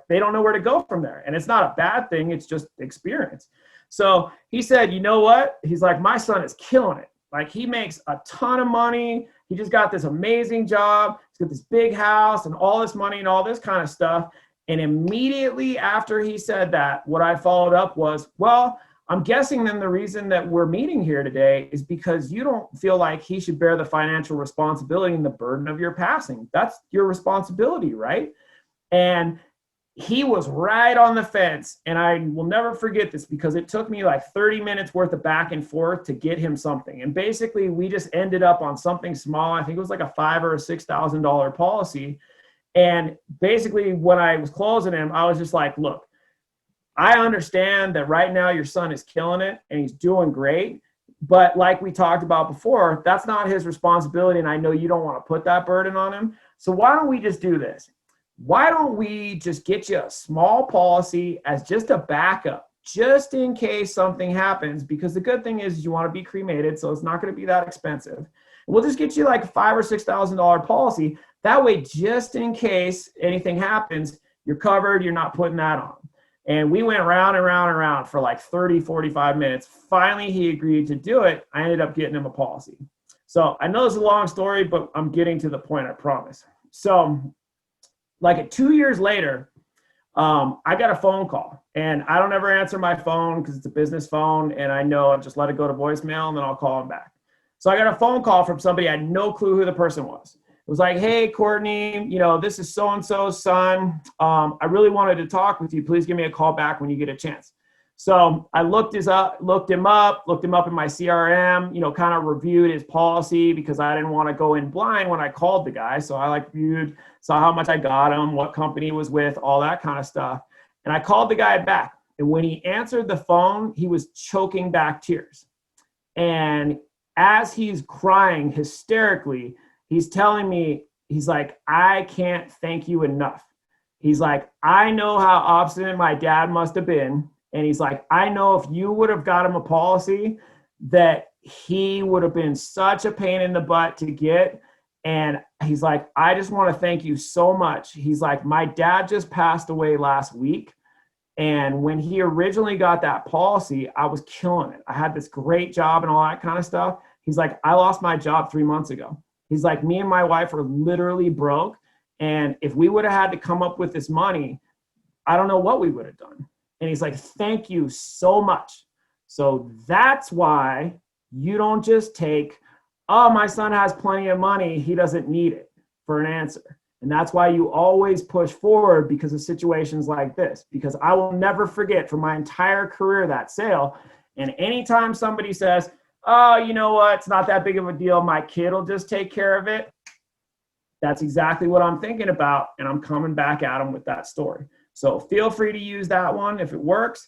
they don't know where to go from there. And it's not a bad thing. It's just experience. So he said, you know what? He's like, my son is killing it. Like he makes a ton of money. He just got this amazing job. He's got this big house and all this money and all this kind of stuff. And immediately after he said that, what I followed up was, well, I'm guessing then the reason that we're meeting here today is because you don't feel like he should bear the financial responsibility and the burden of your passing. That's your responsibility, right? And he was right on the fence. And I will never forget this because it took me like 30 minutes worth of back and forth to get him something. And basically we just ended up on something small. I think it was like a $5,000 or $6,000 policy. And basically when I was closing him, I was just like, look, I understand that right now your son is killing it and he's doing great. But like we talked about before, that's not his responsibility. And I know you don't want to put that burden on him. So why don't we just do this? Why don't we just get you a small policy as just a backup, just in case something happens? Because the good thing is you want to be cremated, so it's not going to be that expensive. We'll just get you like a $5,000 or $6,000 policy. That way, just in case anything happens, you're covered, you're not putting that on. And we went round and round and round for like 30, 45 minutes. Finally, he agreed to do it. I ended up getting him a policy. So I know it's a long story, but I'm getting to the point, I promise. So like 2 years later, I got a phone call, and I don't ever answer my phone because it's a business phone, and I know I'll just let it go to voicemail and then I'll call him back. So I got a phone call from somebody. I had no clue who the person was. It was like, hey, Courtney, this is so-and-so's son. I really wanted to talk with you. Please give me a call back when you get a chance. So I looked him up in my CRM, kind of reviewed his policy because I didn't want to go in blind when I called the guy. So I saw how much I got him, what company he was with, all that kind of stuff. And I called the guy back. And when he answered the phone, he was choking back tears. And as he's crying hysterically, he's telling me, he's like, I can't thank you enough. He's like, I know how obstinate my dad must have been. And he's like, I know if you would have got him a policy that he would have been such a pain in the butt to get. And he's like, I just want to thank you so much. He's like, my dad just passed away last week. And when he originally got that policy, I was killing it. I had this great job and all that kind of stuff. He's like, I lost my job 3 months ago. He's like, me and my wife are literally broke. And if we would have had to come up with this money, I don't know what we would have done. And he's like, thank you so much. So that's why you don't just take, oh, my son has plenty of money, he doesn't need it, for an answer. And that's why you always push forward because of situations like this. Because I will never forget for my entire career that sale. And anytime somebody says, oh, you know what, it's not that big of a deal, my kid will just take care of it. That's exactly what I'm thinking about. And I'm coming back at them with that story. So feel free to use that one if it works.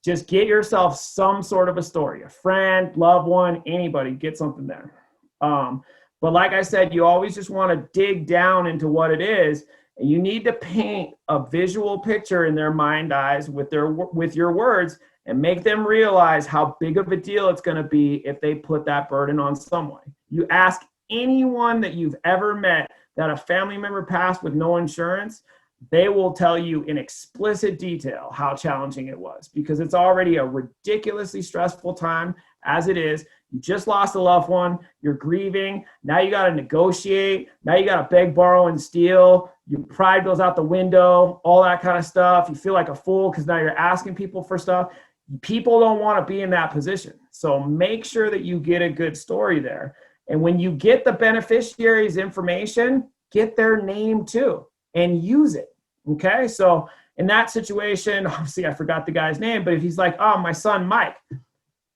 Just get yourself some sort of a story, a friend, loved one, anybody, get something there. But like I said, you always just want to dig down into what it is. And you need to paint a visual picture in their mind eyes with your words and make them realize how big of a deal it's going to be if they put that burden on someone. You ask anyone that you've ever met that a family member passed with no insurance, they will tell you in explicit detail how challenging it was because it's already a ridiculously stressful time as it is. You just lost a loved one. You're grieving. Now you got to negotiate. Now you got to beg, borrow, and steal. Your pride goes out the window, all that kind of stuff. You feel like a fool because now you're asking people for stuff. People don't want to be in that position. So make sure that you get a good story there. And when you get the beneficiary's information, get their name too and use it. Okay. So in that situation, obviously I forgot the guy's name, but if he's like, oh, my son, Mike,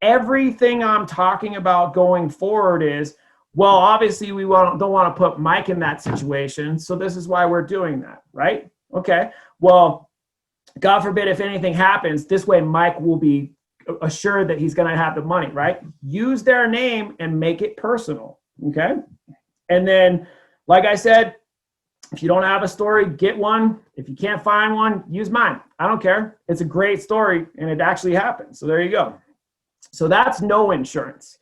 everything I'm talking about going forward is, well, obviously we don't want to put Mike in that situation. So this is why we're doing that. Right. Okay. Well, God forbid if anything happens, this way Mike will be assured that he's going to have the money, right? Use their name and make it personal, okay? And then, like I said, if you don't have a story, get one. If you can't find one, use mine. I don't care. It's a great story, and it actually happened. So there you go. So that's no insurance.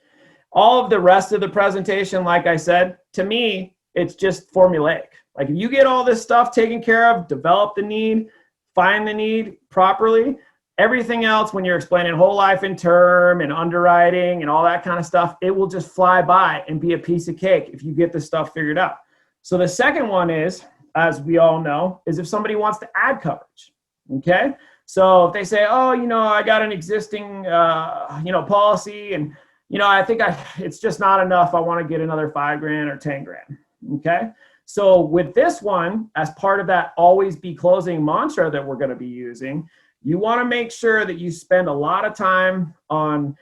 All of the rest of the presentation, like I said, to me, it's just formulaic. Like if you get all this stuff taken care of, develop the need, find the need properly, everything else when you're explaining whole life and term and underwriting and all that kind of stuff, it will just fly by and be a piece of cake if you get this stuff figured out. So the second one is, as we all know, is if somebody wants to add coverage, okay? So if they say, oh, I got an existing, policy and, I think it's just not enough. I want to get another $5,000 or $10,000, okay? So with this one, as part of that always be closing mantra that we're going to be using, you want to make sure that you spend a lot of time on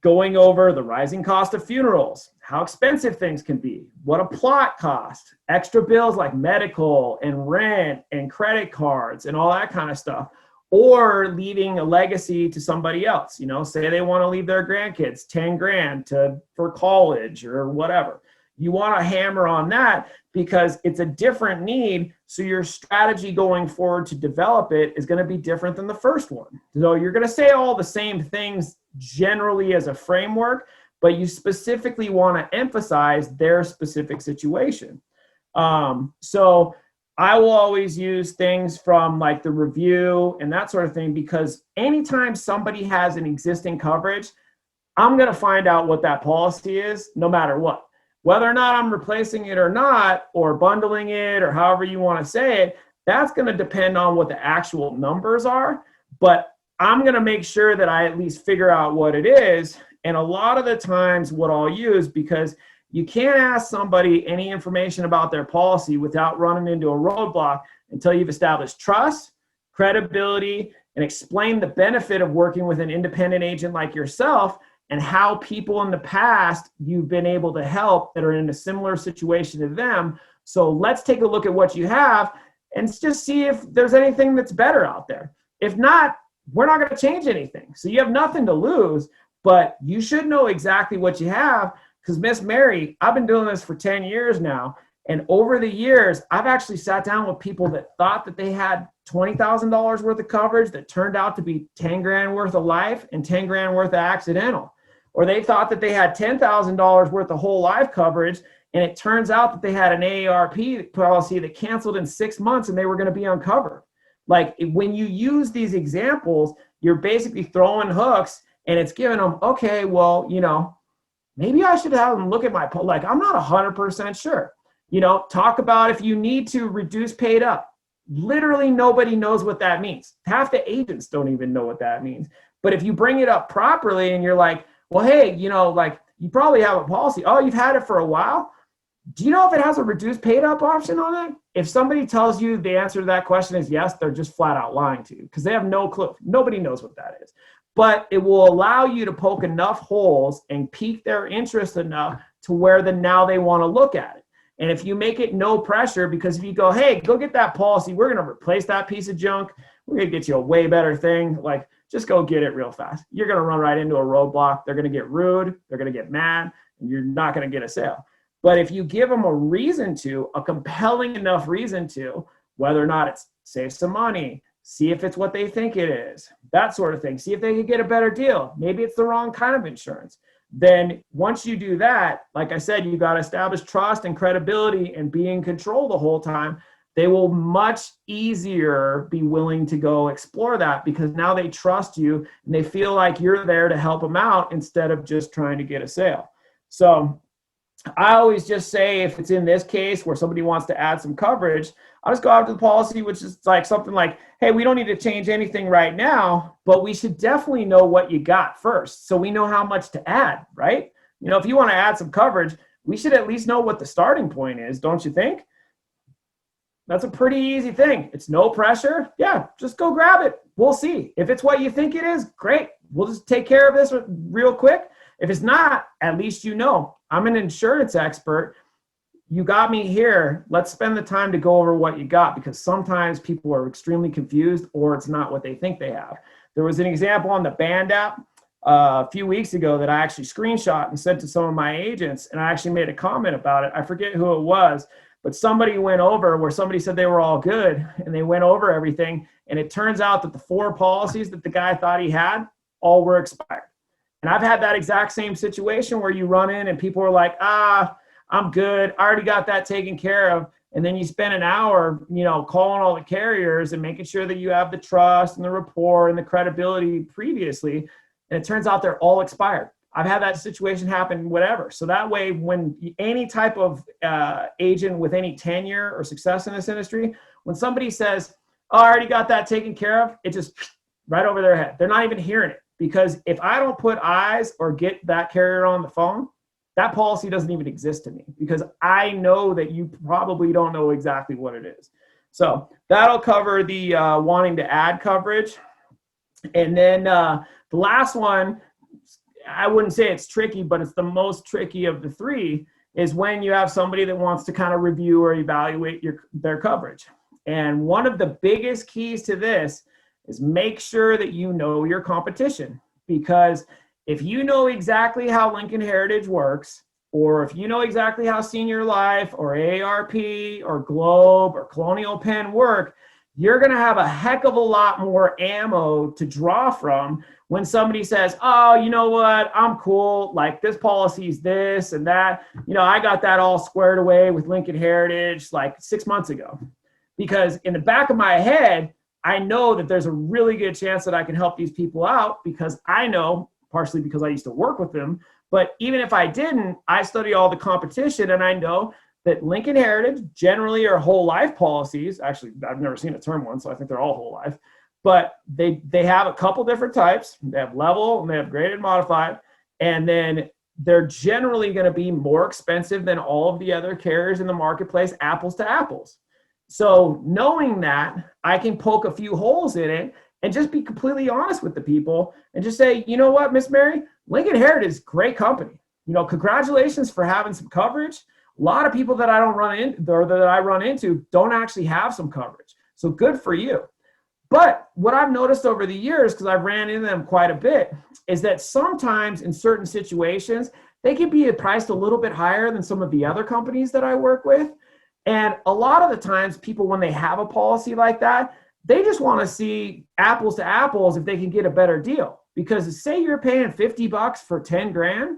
going over the rising cost of funerals, how expensive things can be, what a plot costs, extra bills like medical and rent and credit cards and all that kind of stuff, or leaving a legacy to somebody else. Say they want to leave their grandkids $10,000 for college or whatever. You want to hammer on that because it's a different need. So your strategy going forward to develop it is going to be different than the first one. So you're going to say all the same things generally as a framework, but you specifically want to emphasize their specific situation. So I will always use things from like the review and that sort of thing, because anytime somebody has an existing coverage, I'm going to find out what that policy is no matter what. Whether or not I'm replacing it or not, or bundling it, or however you want to say it, that's going to depend on what the actual numbers are. But I'm going to make sure that I at least figure out what it is. And a lot of the times what I'll use, because you can't ask somebody any information about their policy without running into a roadblock until you've established trust, credibility, and explain the benefit of working with an independent agent like yourself, and how people in the past you've been able to help that are in a similar situation to them. So let's take a look at what you have and just see if there's anything that's better out there. If not, we're not going to change anything. So you have nothing to lose, but you should know exactly what you have, because Miss Mary, I've been doing this for 10 years now. And over the years, I've actually sat down with people that thought that they had $20,000 worth of coverage that turned out to be $10,000 worth of life and $10,000 worth of accidental. Or they thought that they had $10,000 worth of whole life coverage, and it turns out that they had an AARP policy that canceled in 6 months and they were going to be uncovered. Like when you use these examples, you're basically throwing hooks, and it's giving them, okay, well, maybe I should have them look at my, I'm not 100% sure. Talk about if you need to reduce paid up. Literally nobody knows what that means. Half the agents don't even know what that means. But if you bring it up properly and you're like, well, hey, you probably have a policy. Oh, you've had it for a while. Do you know if it has a reduced paid up option on it? If somebody tells you the answer to that question is yes, they're just flat out lying to you, because they have no clue. Nobody knows what that is. But it will allow you to poke enough holes and pique their interest enough to where now they want to look at it. And if you make it no pressure, because if you go, hey, go get that policy, we're going to replace that piece of junk, we're going to get you a way better thing, just go get it real fast. You're going to run right into a roadblock. They're going to get rude. They're going to get mad, and you're not going to get a sale. But if you give them a reason to, a compelling enough reason to, whether or not it's save some money, see if it's what they think it is, that sort of thing, see if they can get a better deal. Maybe it's the wrong kind of insurance. Then once you do that, like I said, you got to establish trust and credibility and be in control the whole time. they will much easier be willing to go explore that, because now they trust you and they feel like you're there to help them out instead of just trying to get a sale. So I always just say, if it's in this case where somebody wants to add some coverage, I'll just go out to the policy, which is like something like, hey, we don't need to change anything right now, but we should definitely know what you got first, so we know how much to add, right? You know, if you want to add some coverage, we should at least know what the starting point is, don't you think? That's a pretty easy thing. It's no pressure. Yeah, just go grab it. We'll see. If it's what you think it is, great. We'll just take care of this real quick. If it's not, at least you know. I'm an insurance expert. You got me here. Let's spend the time to go over what you got, because sometimes people are extremely confused, or it's not what they think they have. There was an example on the Band app a few weeks ago that I actually screenshot and sent to some of my agents, and I actually made a comment about it. I forget who it was, but somebody went over where somebody said they were all good, and they went over everything, and it turns out that the 4 policies that the guy thought he had all were expired. And I've had that exact same situation where you run in and people are like, I'm good, I already got that taken care of. And then you spend an hour, calling all the carriers and making sure that you have the trust and the rapport and the credibility previously. And it turns out they're all expired. I've had that situation happen, whatever. So that way, when any type of agent with any tenure or success in this industry, when somebody says, oh, I already got that taken care of, it just right over their head. They're not even hearing it. Because if I don't put eyes or get that carrier on the phone, that policy doesn't even exist to me, because I know that you probably don't know exactly what it is. So that'll cover the wanting to add coverage. And then the last one, I wouldn't say it's tricky, but it's the most tricky of the 3, is when you have somebody that wants to kind of review or evaluate their coverage. And one of the biggest keys to this is make sure that you know your competition, because if you know exactly how Lincoln Heritage works, or if you know exactly how Senior Life or AARP or Globe or Colonial Penn work, you're going to have a heck of a lot more ammo to draw from when somebody says, oh, you know what, I'm cool, like this policy's this and that. I got that all squared away with Lincoln Heritage like 6 months ago. Because in the back of my head, I know that there's a really good chance that I can help these people out, because I know, partially because I used to work with them, but even if I didn't, I study all the competition, and I know that Lincoln Heritage generally are whole life policies. Actually, I've never seen a term one, so I think they're all whole life. But they have a couple different types. They have level, and they have graded modified, and then they're generally going to be more expensive than all of the other carriers in the marketplace, apples to apples. So knowing that, I can poke a few holes in it and just be completely honest with the people and just say, you know what, Miss Mary, Lincoln Heritage is great company. Congratulations for having some coverage. A lot of people that I run into don't actually have some coverage. So good for you. But what I've noticed over the years, because I've ran into them quite a bit, is that sometimes in certain situations, they can be priced a little bit higher than some of the other companies that I work with. And a lot of the times people, when they have a policy like that, they just want to see apples to apples if they can get a better deal. Because say you're paying $50 for 10 grand,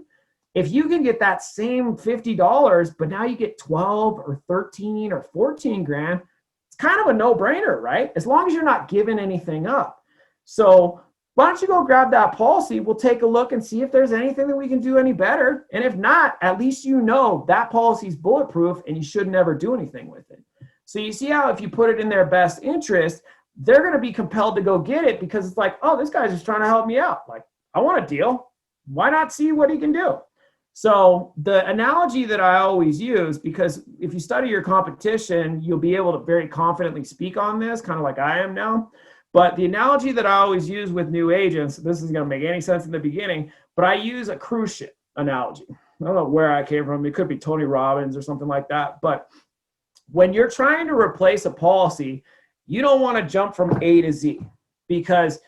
if you can get that same $50, but now you get 12 or 13 or 14 grand, it's kind of a no-brainer, right? As long as you're not giving anything up. So why don't you go grab that policy? We'll take a look and see if there's anything that we can do any better. And if not, at least you know that policy's bulletproof and you should never do anything with it. So you see how if you put it in their best interest, they're going to be compelled to go get it, because it's like, oh, this guy's just trying to help me out. Like, I want a deal. Why not see what he can do? So the analogy that I always use, because if you study your competition, you'll be able to very confidently speak on this, kind of like I am now. But the analogy that I always use with new agents, this isn't going to make any sense in the beginning, but I use a cruise ship analogy. I don't know where I came from. It could be Tony Robbins or something like that. But when you're trying to replace a policy, you don't want to jump from A to Z, because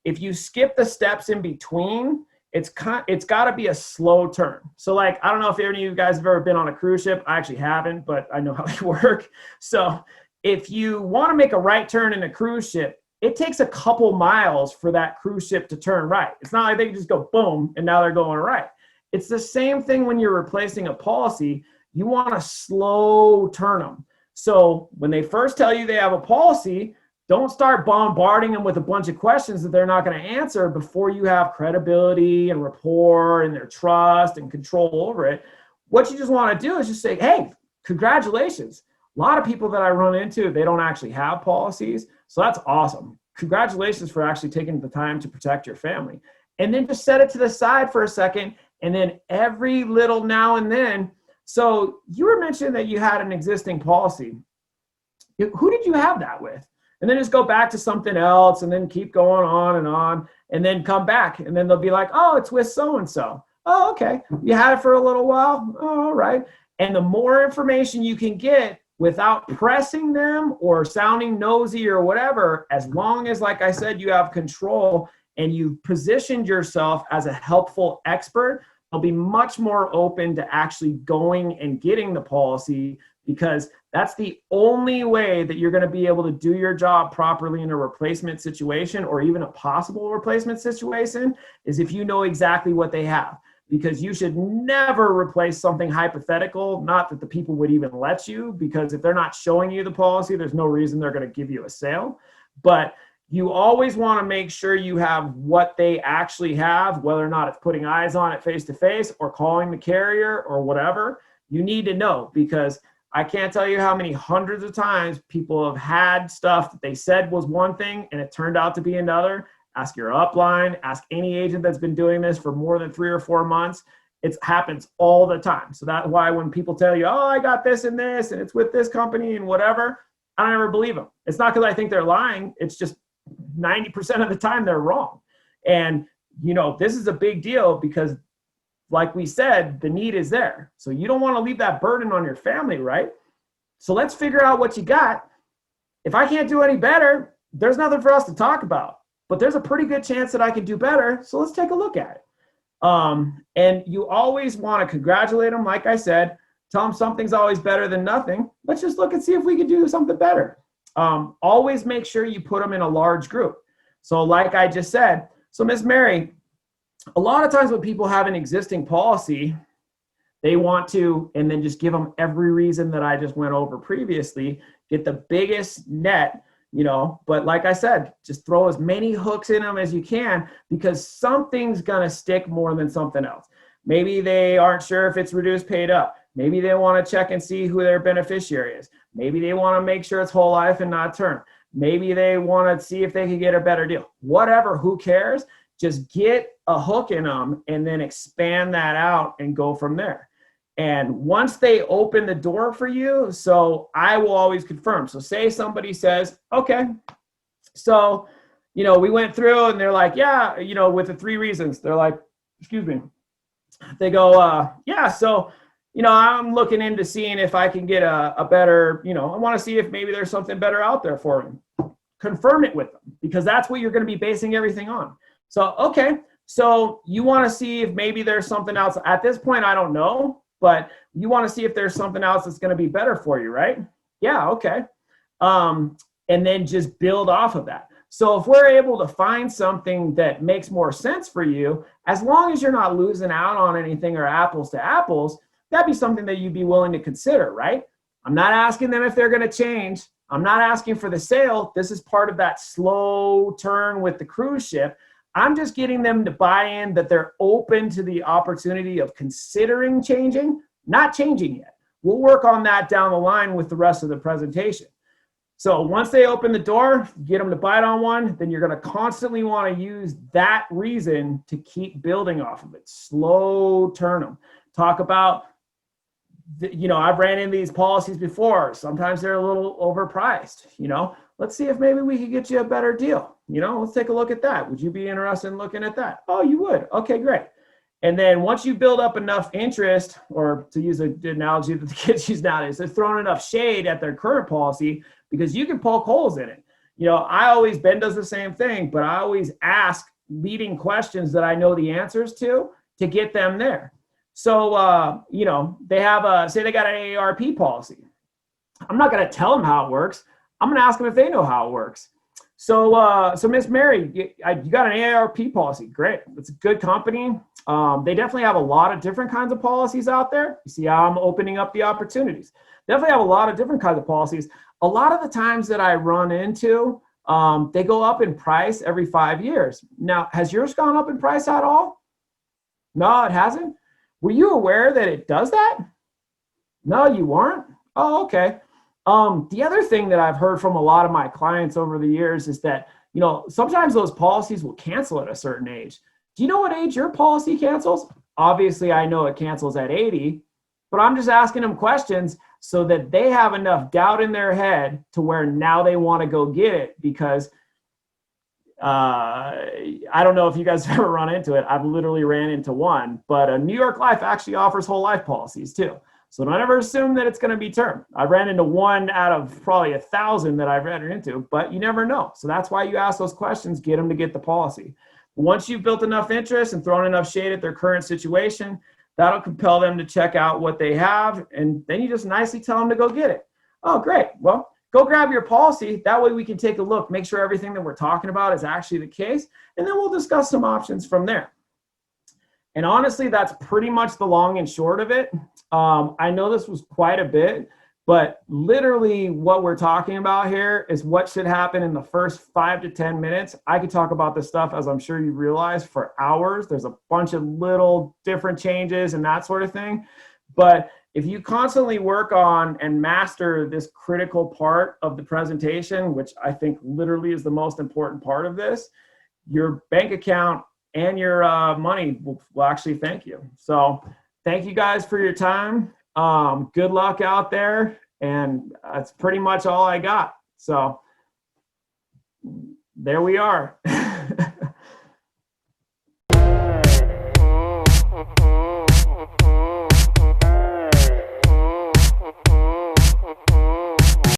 if you skip the steps in between, it's got to be a slow turn. So like, I don't know if any of you guys have ever been on a cruise ship. I actually haven't, but I know how they work. So if you want to make a right turn in a cruise ship, it takes a couple miles for that cruise ship to turn right. It's not like they can just go boom and now they're going right. It's the same thing when you're replacing a policy. You want to slow turn them. So when they first tell you they have a policy, don't start bombarding them with a bunch of questions that they're not going to answer before you have credibility and rapport and their trust and control over it. What you just want to do is just say, hey, congratulations. A lot of people that I run into, they don't actually have policies. So that's awesome. Congratulations for actually taking the time to protect your family. And then just set it to the side for a second. And then every little now and then. So you were mentioning that you had an existing policy. Who did you have that with? And then just go back to something else and then keep going on and then come back. And then they'll be like, oh, it's with so-and-so. Oh, okay. You had it for a little while. Oh, all right. And the more information you can get without pressing them or sounding nosy or whatever, as long as, like I said, you have control and you've positioned yourself as a helpful expert, they'll be much more open to actually going and getting the policy, because that's the only way that you're going to be able to do your job properly in a replacement situation, or even a possible replacement situation, is if you know exactly what they have. Because you should never replace something hypothetical, not that the people would even let you, because if they're not showing you the policy, there's no reason they're going to give you a sale. But you always want to make sure you have what they actually have, whether or not it's putting eyes on it face to face or calling the carrier or whatever. You need to know, because I can't tell you how many hundreds of times people have had stuff that they said was one thing and it turned out to be another. Ask your upline, ask any agent that's been doing this for more than 3 or 4 months. It happens all the time. So that's why when people tell you, oh, I got this and this, and it's with this company and whatever, I don't ever believe them. It's not because I think they're lying. It's just 90% of the time they're wrong. And, this is a big deal because, like we said, the need is there. So you don't want to leave that burden on your family, right? So let's figure out what you got. If I can't do any better, there's nothing for us to talk about. But there's a pretty good chance that I can do better. So let's take a look at it. And you always want to congratulate them. Like I said, tell them something's always better than nothing. Let's just look and see if we can do something better. Always make sure you put them in a large group. So like I just said, so Miss Mary, a lot of times when people have an existing policy, they want to, and then just give them every reason that I just went over previously, get the biggest net, but like I said, just throw as many hooks in them as you can, because something's going to stick more than something else. Maybe they aren't sure if it's reduced paid up. Maybe they want to check and see who their beneficiary is. Maybe they want to make sure it's whole life and not term. Maybe they want to see if they can get a better deal. Whatever, who cares? Just get a hook in them and then expand that out and go from there. And once they open the door for you, so I will always confirm. So say somebody says, okay, so, we went through and they're like, yeah, with the 3 reasons, they're like, excuse me. They go, yeah, so, I'm looking into seeing if I can get a better, I want to see if maybe there's something better out there for me. Confirm it with them, because that's what you're going to be basing everything on. So, okay, so you want to see if maybe there's something else. At this point, I don't know. But you want to see if there's something else that's going to be better for you, right? Yeah, okay. And then just build off of that. So if we're able to find something that makes more sense for you, as long as you're not losing out on anything or apples to apples, that'd be something that you'd be willing to consider, right? I'm not asking them if they're going to change. I'm not asking for the sale. This is part of that slow turn with the cruise ship. I'm just getting them to buy in that they're open to the opportunity of considering changing, not changing yet. We'll work on that down the line with the rest of the presentation. So once they open the door, get them to bite on one, then you're going to constantly want to use that reason to keep building off of it. Slow turn them. Talk about, I've ran into these policies before. Sometimes they're a little overpriced, Let's see if maybe we could get you a better deal. Let's take a look at that. Would you be interested in looking at that? Oh, you would. Okay, great. And then once you build up enough interest, or to use the analogy that the kids use nowadays, they're throwing enough shade at their current policy, because you can poke holes in it. Ben does the same thing, but I always ask leading questions that I know the answers to get them there. So, they have say they got an AARP policy. I'm not going to tell them how it works. I'm going to ask them if they know how it works. So Miss Mary, you got an AARP policy. Great. It's a good company. They definitely have a lot of different kinds of policies out there. You see how I'm opening up the opportunities. definitely have a lot of different kinds of policies. A lot of the times that I run into, they go up in price every 5 years. Now, has yours gone up in price at all? No, it hasn't. Were you aware that it does that? No, you weren't. Oh, okay. The other thing that I've heard from a lot of my clients over the years is that, sometimes those policies will cancel at a certain age. Do you know what age your policy cancels? Obviously, I know it cancels at 80, but I'm just asking them questions so that they have enough doubt in their head to where now they want to go get it, because I don't know if you guys have ever run into it. I've literally ran into one, but New York Life actually offers whole life policies too. So don't ever assume that it's going to be term. I ran into one out of probably 1,000 that I've ran into, but you never know. So that's why you ask those questions, get them to get the policy. Once you've built enough interest and thrown enough shade at their current situation, that'll compel them to check out what they have. And then you just nicely tell them to go get it. Oh, great. Well, go grab your policy. That way we can take a look, make sure everything that we're talking about is actually the case. And then we'll discuss some options from there. And honestly, that's pretty much the long and short of it. I know this was quite a bit, but literally what we're talking about here is what should happen in the first 5 to 10 minutes. I could talk about this stuff, as I'm sure you realize, for hours. There's a bunch of little different changes and that sort of thing. But if you constantly work on and master this critical part of the presentation, which I think literally is the most important part of this, your bank account and your money will actually thank you. So thank you guys for your time. Good luck out there. And that's pretty much all I got. So there we are.